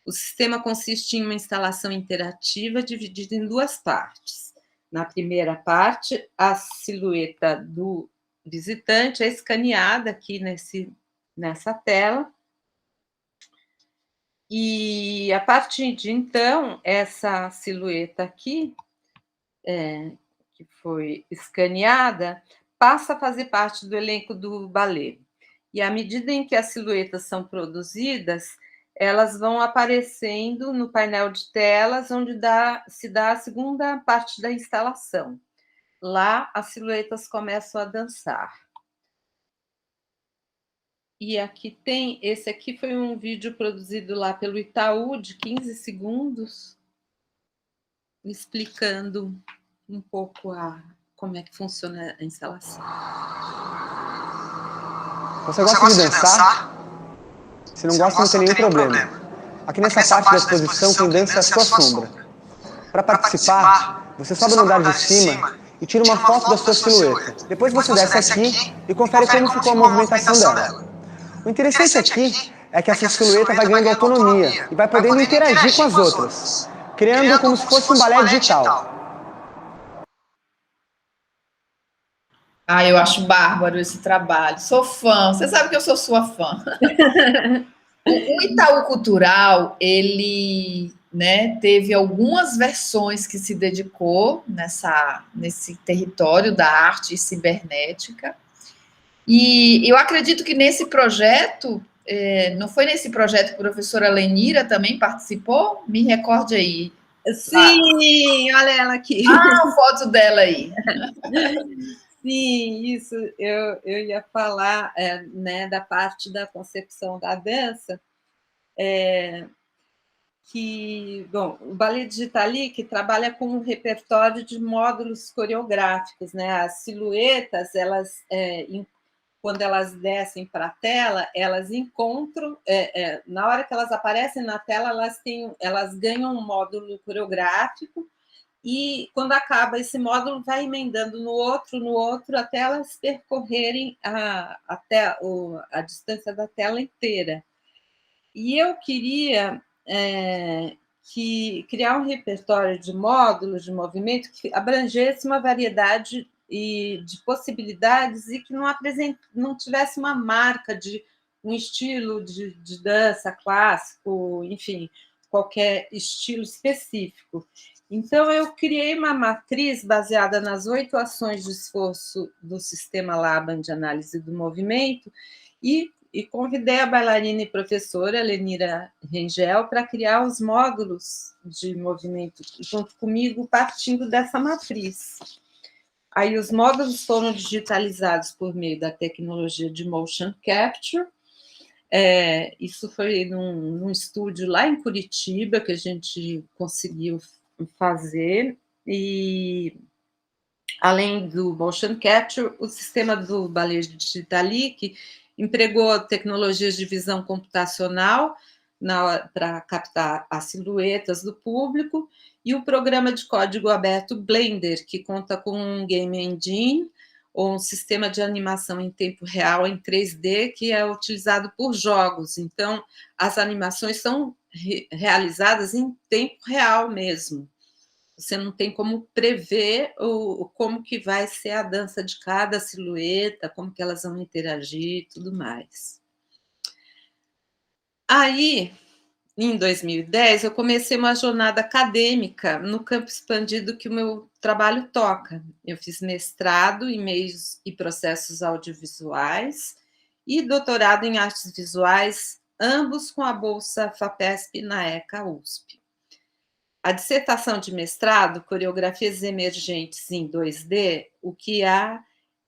O sistema consiste em uma instalação interativa dividida em 2 partes. Na primeira parte, a silhueta do visitante é escaneada aqui nessa tela. E a partir de então, essa silhueta aqui, que foi escaneada, passa a fazer parte do elenco do ballet. E à medida em que as silhuetas são produzidas, elas vão aparecendo no painel de telas, onde se dá a segunda parte da instalação. Lá, as silhuetas começam a dançar. E esse aqui foi um vídeo produzido lá pelo Itaú, de 15 segundos, explicando um pouco como é que funciona a instalação. Você gosta de dançar? Se não gosta, não tem nenhum problema. Aqui nessa parte da exposição, quem dança é a sua sombra. Para participar, você sobe no andar de cima e tira uma foto da sua silhueta. Depois você desce aqui e confere como ficou a movimentação dela. O interessante aqui é que a sua silhueta vai ganhando autonomia e vai podendo interagir com as outras, criando como se fosse um balé digital. Ah, eu acho bárbaro esse trabalho. Sou fã. Você sabe que eu sou sua fã. O Itaú Cultural, ele, né, teve algumas versões que se dedicou nesse território da arte cibernética. E eu acredito que nesse projeto, não foi nesse projeto que a professora Lenira também participou? Me recorde aí. Sim, olha ela aqui. Ah, a foto dela aí. Sim, isso, eu ia falar né, da parte da concepção da dança, que, bom, o Ballet Digitalic trabalha com um repertório de módulos coreográficos, né? As silhuetas, elas, quando elas descem para a tela, elas encontram, na hora que elas aparecem na tela, elas ganham um módulo coreográfico, e quando acaba esse módulo, vai emendando no outro, até elas percorrerem a distância da tela inteira. E eu queria criar um repertório de módulos de movimento que abrangesse uma variedade de possibilidades e que não tivesse uma marca de um estilo de dança clássico, enfim, qualquer estilo específico. Então, eu criei uma matriz baseada nas 8 ações de esforço do sistema Laban de análise do movimento e convidei a bailarina e professora Lenira Rengel para criar os módulos de movimento junto comigo, partindo dessa matriz. Aí os módulos foram digitalizados por meio da tecnologia de motion capture. Isso foi num estúdio lá em Curitiba que a gente conseguiu fazer, e além do motion capture, o sistema do Ballet Digitalic empregou tecnologias de visão computacional para captar as silhuetas do público, e o programa de código aberto Blender, que conta com um game engine, ou um sistema de animação em tempo real em 3D, que é utilizado por jogos. Então, as animações são realizadas em tempo real mesmo. Você não tem como prever como que vai ser a dança de cada silhueta, como que elas vão interagir e tudo mais. Aí, em 2010, eu comecei uma jornada acadêmica no campo expandido que o meu trabalho toca. Eu fiz mestrado em meios e processos audiovisuais e doutorado em artes visuais, ambos com a bolsa FAPESP na ECA USP. A dissertação de mestrado, Coreografias Emergentes em 2D, o que há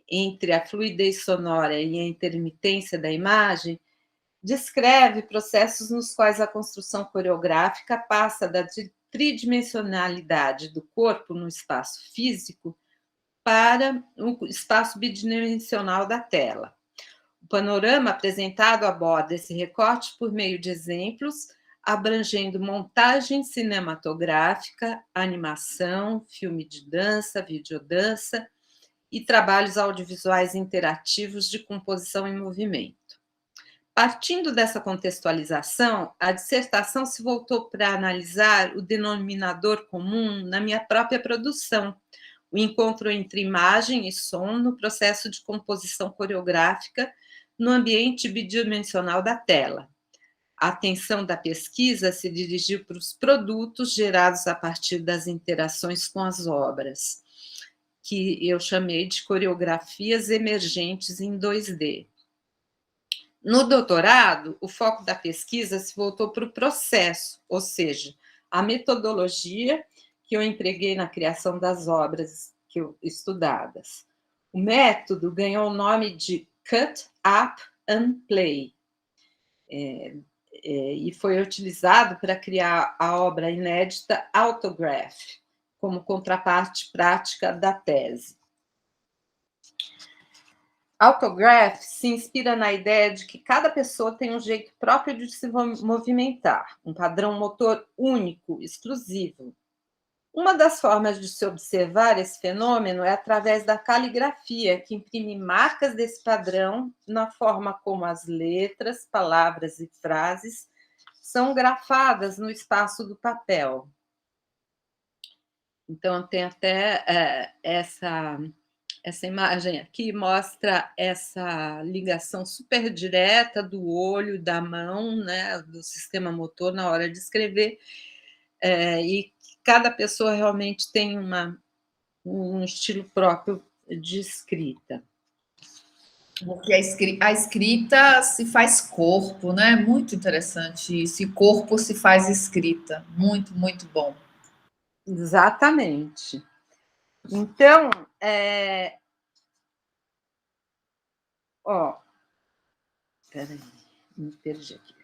entre a fluidez sonora e a intermitência da imagem, descreve processos nos quais a construção coreográfica passa da tridimensionalidade do corpo no espaço físico para o espaço bidimensional da tela. O panorama apresentado aborda esse recorte por meio de exemplos, abrangendo montagem cinematográfica, animação, filme de dança, videodança e trabalhos audiovisuais interativos de composição em movimento. Partindo dessa contextualização, a dissertação se voltou para analisar o denominador comum na minha própria produção, o encontro entre imagem e som no processo de composição coreográfica no ambiente bidimensional da tela. A atenção da pesquisa se dirigiu para os produtos gerados a partir das interações com as obras, que eu chamei de coreografias emergentes em 2D. No doutorado, o foco da pesquisa se voltou para o processo, ou seja, a metodologia que eu empreguei na criação das obras estudadas. O método ganhou o nome de Cut, Up and Play, e foi utilizado para criar a obra inédita Autograph, como contraparte prática da tese. Autograph se inspira na ideia de que cada pessoa tem um jeito próprio de se movimentar, um padrão motor único, exclusivo. Uma das formas de se observar esse fenômeno é através da caligrafia, que imprime marcas desse padrão na forma como as letras, palavras e frases são grafadas no espaço do papel. Então, tem até essa imagem aqui, mostra essa ligação super direta do olho, da mão, né, do sistema motor na hora de escrever, e cada pessoa realmente tem um estilo próprio de escrita. Porque a escrita se faz corpo, né? Muito interessante isso. E corpo se faz escrita. Muito, muito bom. Exatamente. Então, peraí, me perdi aqui.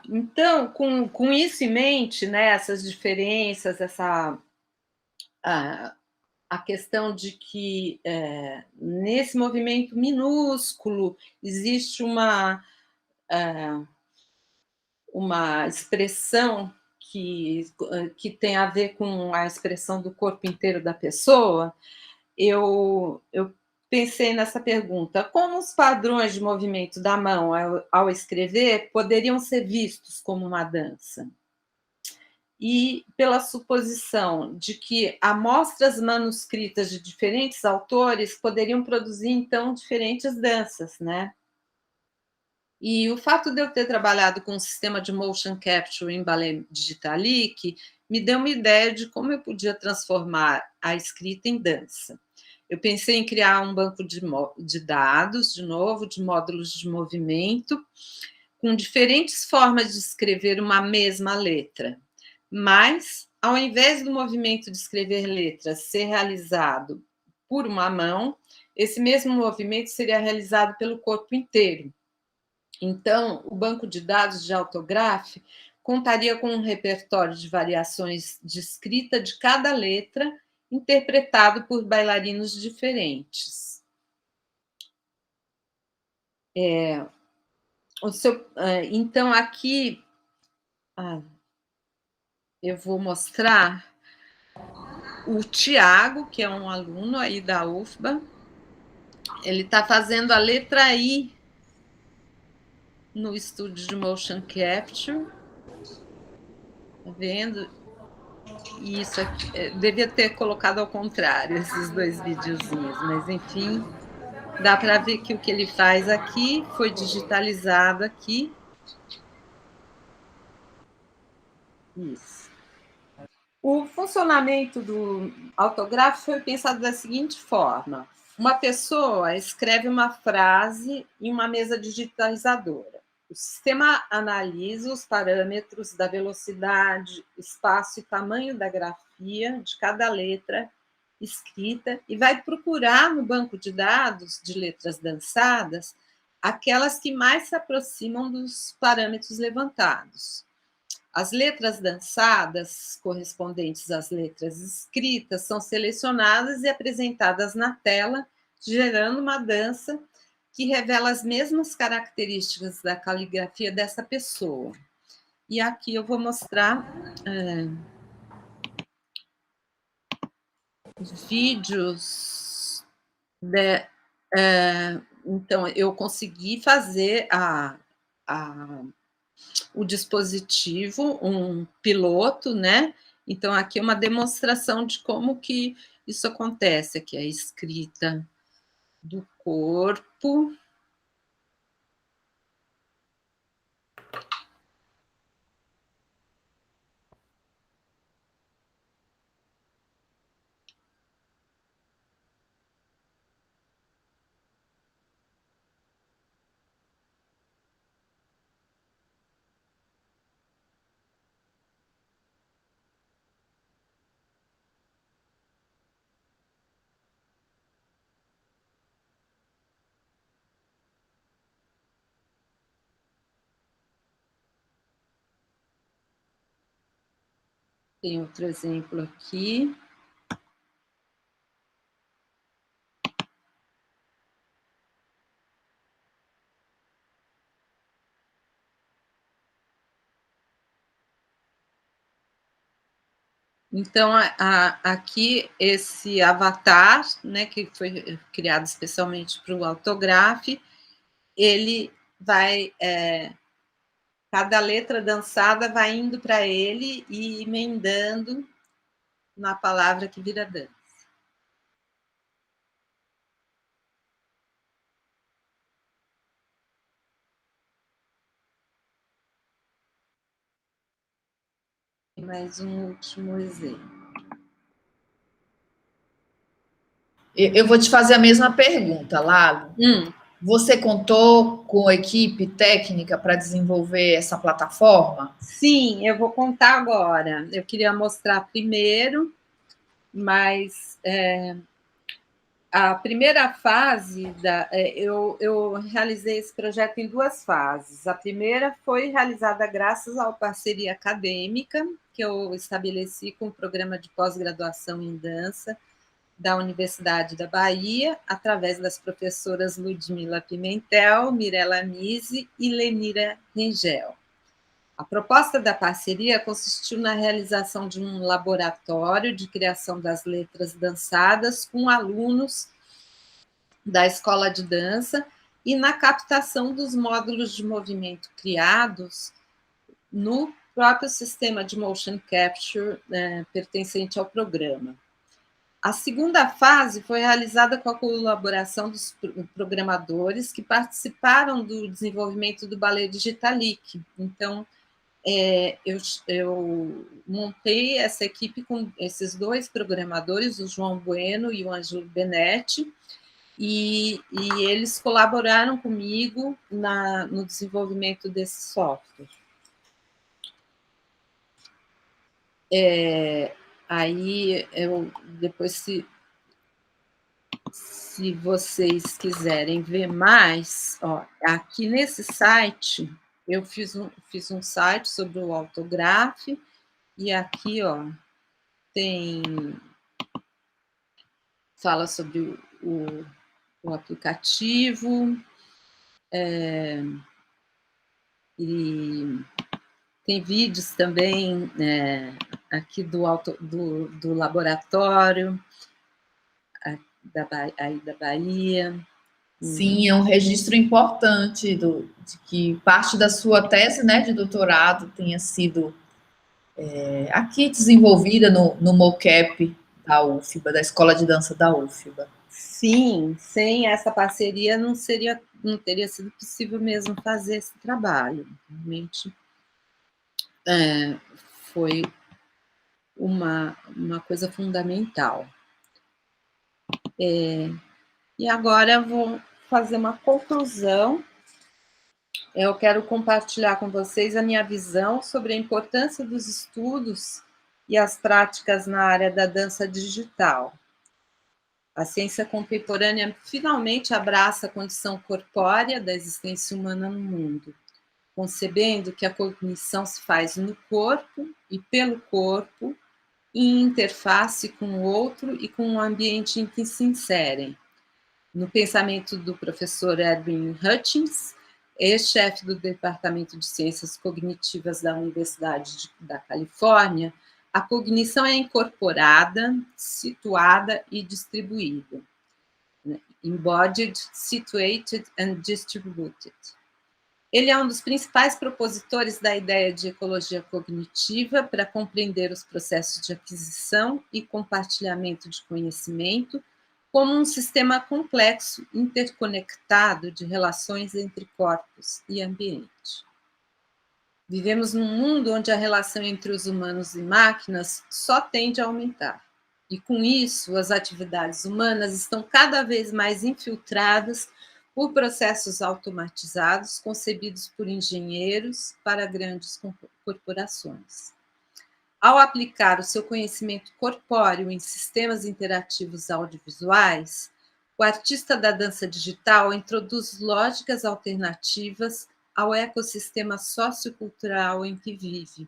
Então, com isso em mente, né, essas diferenças, a questão de que nesse movimento minúsculo existe uma expressão que tem a ver com a expressão do corpo inteiro da pessoa, eu pensei nessa pergunta: como os padrões de movimento da mão ao escrever poderiam ser vistos como uma dança? E pela suposição de que amostras manuscritas de diferentes autores poderiam produzir, então, diferentes danças, né? E o fato de eu ter trabalhado com um sistema de motion capture em Ballet Digitalic me deu uma ideia de como eu podia transformar a escrita em dança. Eu pensei em criar um banco de dados, de novo, de módulos de movimento, com diferentes formas de escrever uma mesma letra. Mas, ao invés do movimento de escrever letras ser realizado por uma mão, esse mesmo movimento seria realizado pelo corpo inteiro. Então, o banco de dados de Autograph contaria com um repertório de variações de escrita de cada letra, interpretado por bailarinos diferentes. Então, aqui eu vou mostrar o Tiago, que é um aluno aí da UFBA. Ele está fazendo a letra I no estúdio de motion capture. Tá vendo? E isso aqui, devia ter colocado ao contrário esses dois videozinhos, mas enfim, dá para ver que o que ele faz aqui foi digitalizado aqui. Isso. O funcionamento do Autograph foi pensado da seguinte forma: uma pessoa escreve uma frase em uma mesa digitalizadora. O sistema analisa os parâmetros da velocidade, espaço e tamanho da grafia de cada letra escrita e vai procurar no banco de dados de letras dançadas aquelas que mais se aproximam dos parâmetros levantados. As letras dançadas, correspondentes às letras escritas, são selecionadas e apresentadas na tela, gerando uma dança que revela as mesmas características da caligrafia dessa pessoa. E aqui eu vou mostrar vídeos. Então, eu consegui fazer o dispositivo, um piloto, né? Então, aqui é uma demonstração de como que isso acontece. Aqui é a escrita do corpo. Tem outro exemplo aqui. Então, aqui, esse avatar, né, que foi criado especialmente para o Autograph, ele vai... cada letra dançada vai indo para ele e emendando na palavra que vira dança. Mais um último exemplo. Eu vou te fazer a mesma pergunta, Lalo. Você contou com a equipe técnica para desenvolver essa plataforma? Sim, eu vou contar agora. Eu queria mostrar primeiro, mas a primeira fase, eu realizei esse projeto em 2 fases. A primeira foi realizada graças à parceria acadêmica que eu estabeleci com o programa de pós-graduação em dança da Universidade da Bahia, através das professoras Ludmila Pimentel, Mirella Nisi e Lenira Rengel. A proposta da parceria consistiu na realização de um laboratório de criação das letras dançadas com alunos da escola de dança e na captação dos módulos de movimento criados no próprio sistema de motion capture pertencente ao programa. A segunda fase foi realizada com a colaboração dos programadores que participaram do desenvolvimento do Ballet Digitalic. Então, eu montei essa equipe com esses 2 programadores, o João Bueno e o Ângelo Benetti, e eles colaboraram comigo no desenvolvimento desse software. Aí, depois, se vocês quiserem ver mais, aqui nesse site, eu fiz um site sobre o Autograph, e aqui, fala sobre o aplicativo, e tem vídeos também aqui do laboratório da Bahia. Sim, é um registro importante de que parte da sua tese, né, de doutorado tenha sido aqui desenvolvida no mocap da UFBA, da Escola de Dança da UFBA. Sim, sem essa parceria não teria sido possível mesmo fazer esse trabalho. Realmente foi uma coisa fundamental. E agora eu vou fazer uma conclusão. Eu quero compartilhar com vocês a minha visão sobre a importância dos estudos e as práticas na área da dança digital. A ciência contemporânea finalmente abraça a condição corpórea da existência humana no mundo, concebendo que a cognição se faz no corpo e pelo corpo, em interface com o outro e com o ambiente em que se inserem. No pensamento do professor Edwin Hutchins, ex-chefe do Departamento de Ciências Cognitivas da Universidade da Califórnia, a cognição é incorporada, situada e distribuída. Embodied, situated and distributed. Ele é um dos principais propositores da ideia de ecologia cognitiva para compreender os processos de aquisição e compartilhamento de conhecimento como um sistema complexo, interconectado de relações entre corpos e ambiente. Vivemos num mundo onde a relação entre os humanos e máquinas só tende a aumentar. E, com isso, as atividades humanas estão cada vez mais infiltradas por processos automatizados concebidos por engenheiros para grandes corporações. Ao aplicar o seu conhecimento corpóreo em sistemas interativos audiovisuais, o artista da dança digital introduz lógicas alternativas ao ecossistema sociocultural em que vive,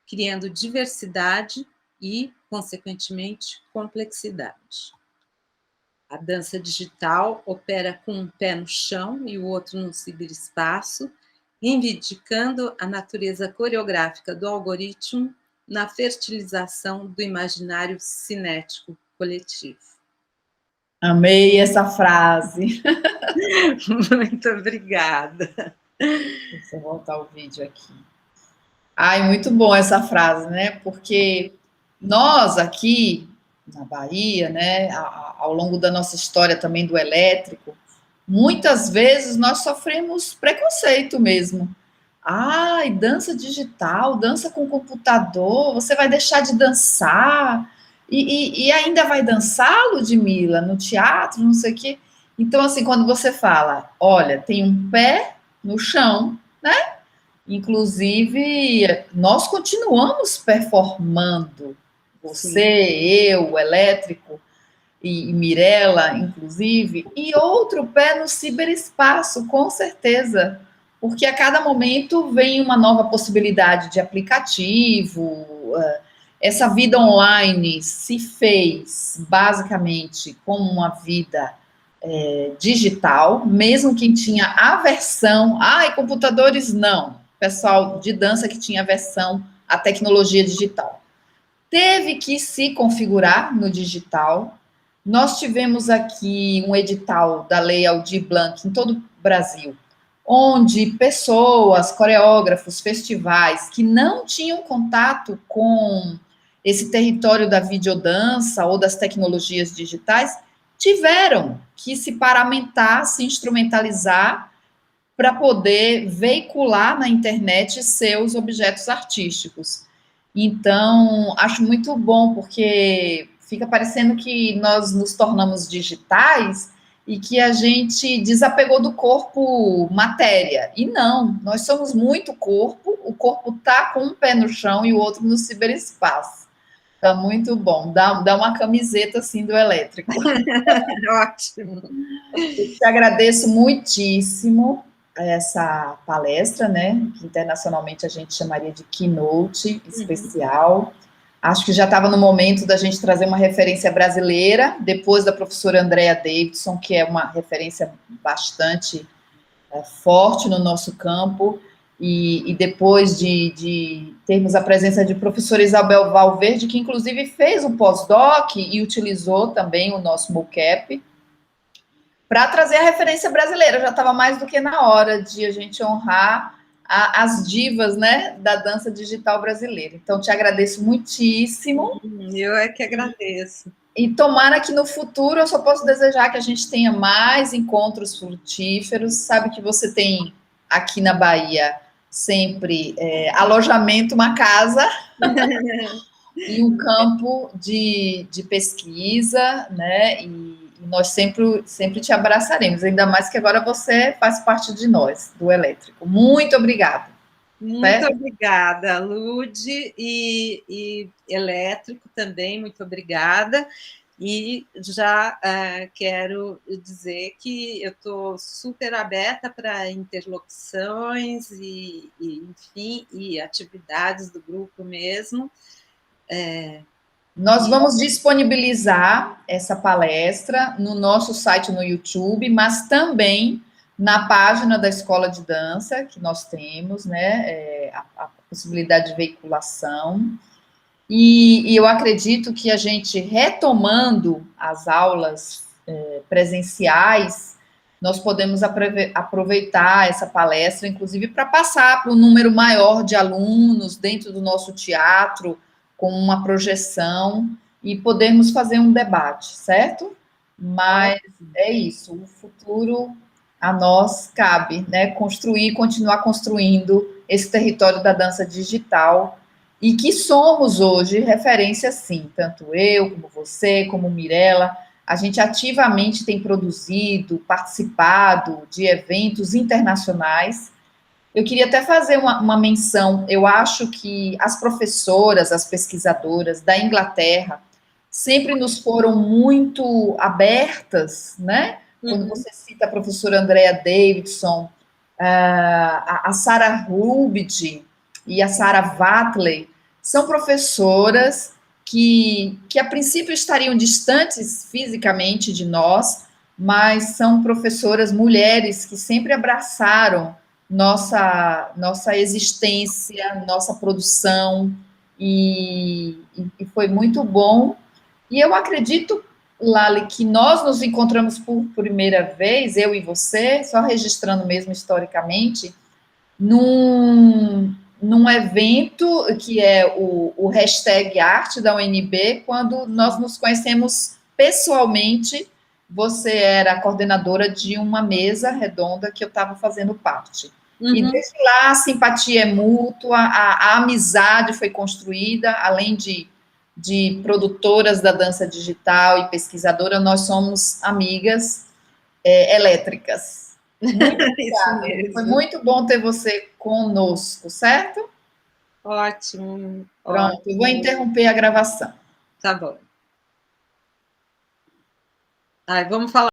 criando diversidade e, consequentemente, complexidade. A dança digital opera com um pé no chão e o outro no ciberespaço, reivindicando a natureza coreográfica do algoritmo na fertilização do imaginário cinético coletivo. Amei essa frase. Muito obrigada. Deixa eu voltar o vídeo aqui. Ai, muito bom essa frase, né? Porque nós aqui na Bahia, né, ao longo da nossa história também do elétrico, muitas vezes nós sofremos preconceito mesmo. Ai, dança digital, dança com computador, você vai deixar de dançar e ainda vai dançar, Ludmila, no teatro, não sei o quê. Então, assim, quando você fala, olha, tem um pé no chão, né? Inclusive, nós continuamos performando. Você, eu, o elétrico e Mirella, inclusive, e outro pé no ciberespaço, com certeza. Porque a cada momento vem uma nova possibilidade de aplicativo. Essa vida online se fez basicamente como uma vida digital, mesmo quem tinha aversão, computadores não, pessoal de dança que tinha aversão à tecnologia digital. Teve que se configurar no digital. Nós tivemos aqui um edital da Lei Aldir Blanc em todo o Brasil, onde pessoas, coreógrafos, festivais que não tinham contato com esse território da videodança ou das tecnologias digitais tiveram que se paramentar, se instrumentalizar para poder veicular na internet seus objetos artísticos. Então, acho muito bom, porque fica parecendo que nós nos tornamos digitais e que a gente desapegou do corpo matéria. E não, nós somos muito corpo, o corpo está com um pé no chão e o outro no ciberespaço. Tá muito bom, dá uma camiseta assim do elétrico. Ótimo. Eu te agradeço muitíssimo essa palestra, né, que internacionalmente a gente chamaria de keynote especial. Acho que já estava no momento da gente trazer uma referência brasileira, depois da professora Andrea Davidson, que é uma referência bastante forte no nosso campo, e depois de termos a presença de professora Isabel Valverde, que inclusive fez um pós-doc e utilizou também o nosso mocap, para trazer a referência brasileira. Já estava mais do que na hora de a gente honrar as divas, né, da dança digital brasileira. Então, te agradeço muitíssimo. Eu é que agradeço. E tomara que no futuro eu só posso desejar que a gente tenha mais encontros frutíferos. Sabe que você tem aqui na Bahia sempre alojamento, uma casa e um campo de pesquisa, né? E nós sempre te abraçaremos, ainda mais que agora você faz parte de nós, do Elétrico. Muito obrigada. Muito obrigada, Lud, e Elétrico também, muito obrigada. E já quero dizer que eu estou super aberta para interlocuções enfim, e atividades do grupo mesmo. Nós vamos disponibilizar essa palestra no nosso site no YouTube, mas também na página da Escola de Dança, que nós temos, né, a possibilidade de veiculação. E eu acredito que a gente, retomando as aulas presenciais, nós podemos aproveitar essa palestra, inclusive, para passar para um número maior de alunos dentro do nosso teatro, com uma projeção, e podermos fazer um debate, certo? Mas é isso, o futuro a nós cabe, né? Construir, continuar construindo esse território da dança digital, e que somos hoje referência, sim, tanto eu, como você, como Mirella. A gente ativamente tem produzido, participado de eventos internacionais. Eu queria até fazer uma menção. Eu acho que as professoras, as pesquisadoras da Inglaterra sempre nos foram muito abertas, né? Quando você cita a professora Andrea Davidson, a Sarah Rubid e a Sarah Watley, são professoras que a princípio estariam distantes fisicamente de nós, mas são professoras mulheres que sempre abraçaram nossa existência, nossa produção, e foi muito bom. E eu acredito, Lali, que nós nos encontramos por primeira vez, eu e você, só registrando mesmo historicamente, num evento que é o hashtag Arte da UNB, quando nós nos conhecemos pessoalmente. Você era a coordenadora de uma mesa redonda que eu estava fazendo parte. E desde lá a simpatia é mútua, a amizade foi construída, além de produtoras da dança digital e pesquisadora, nós somos amigas elétricas. Muito obrigada. Foi muito bom ter você conosco, certo? Ótimo. Pronto, ótimo. vou interromper a gravação. Tá bom. Ai, vamos falar.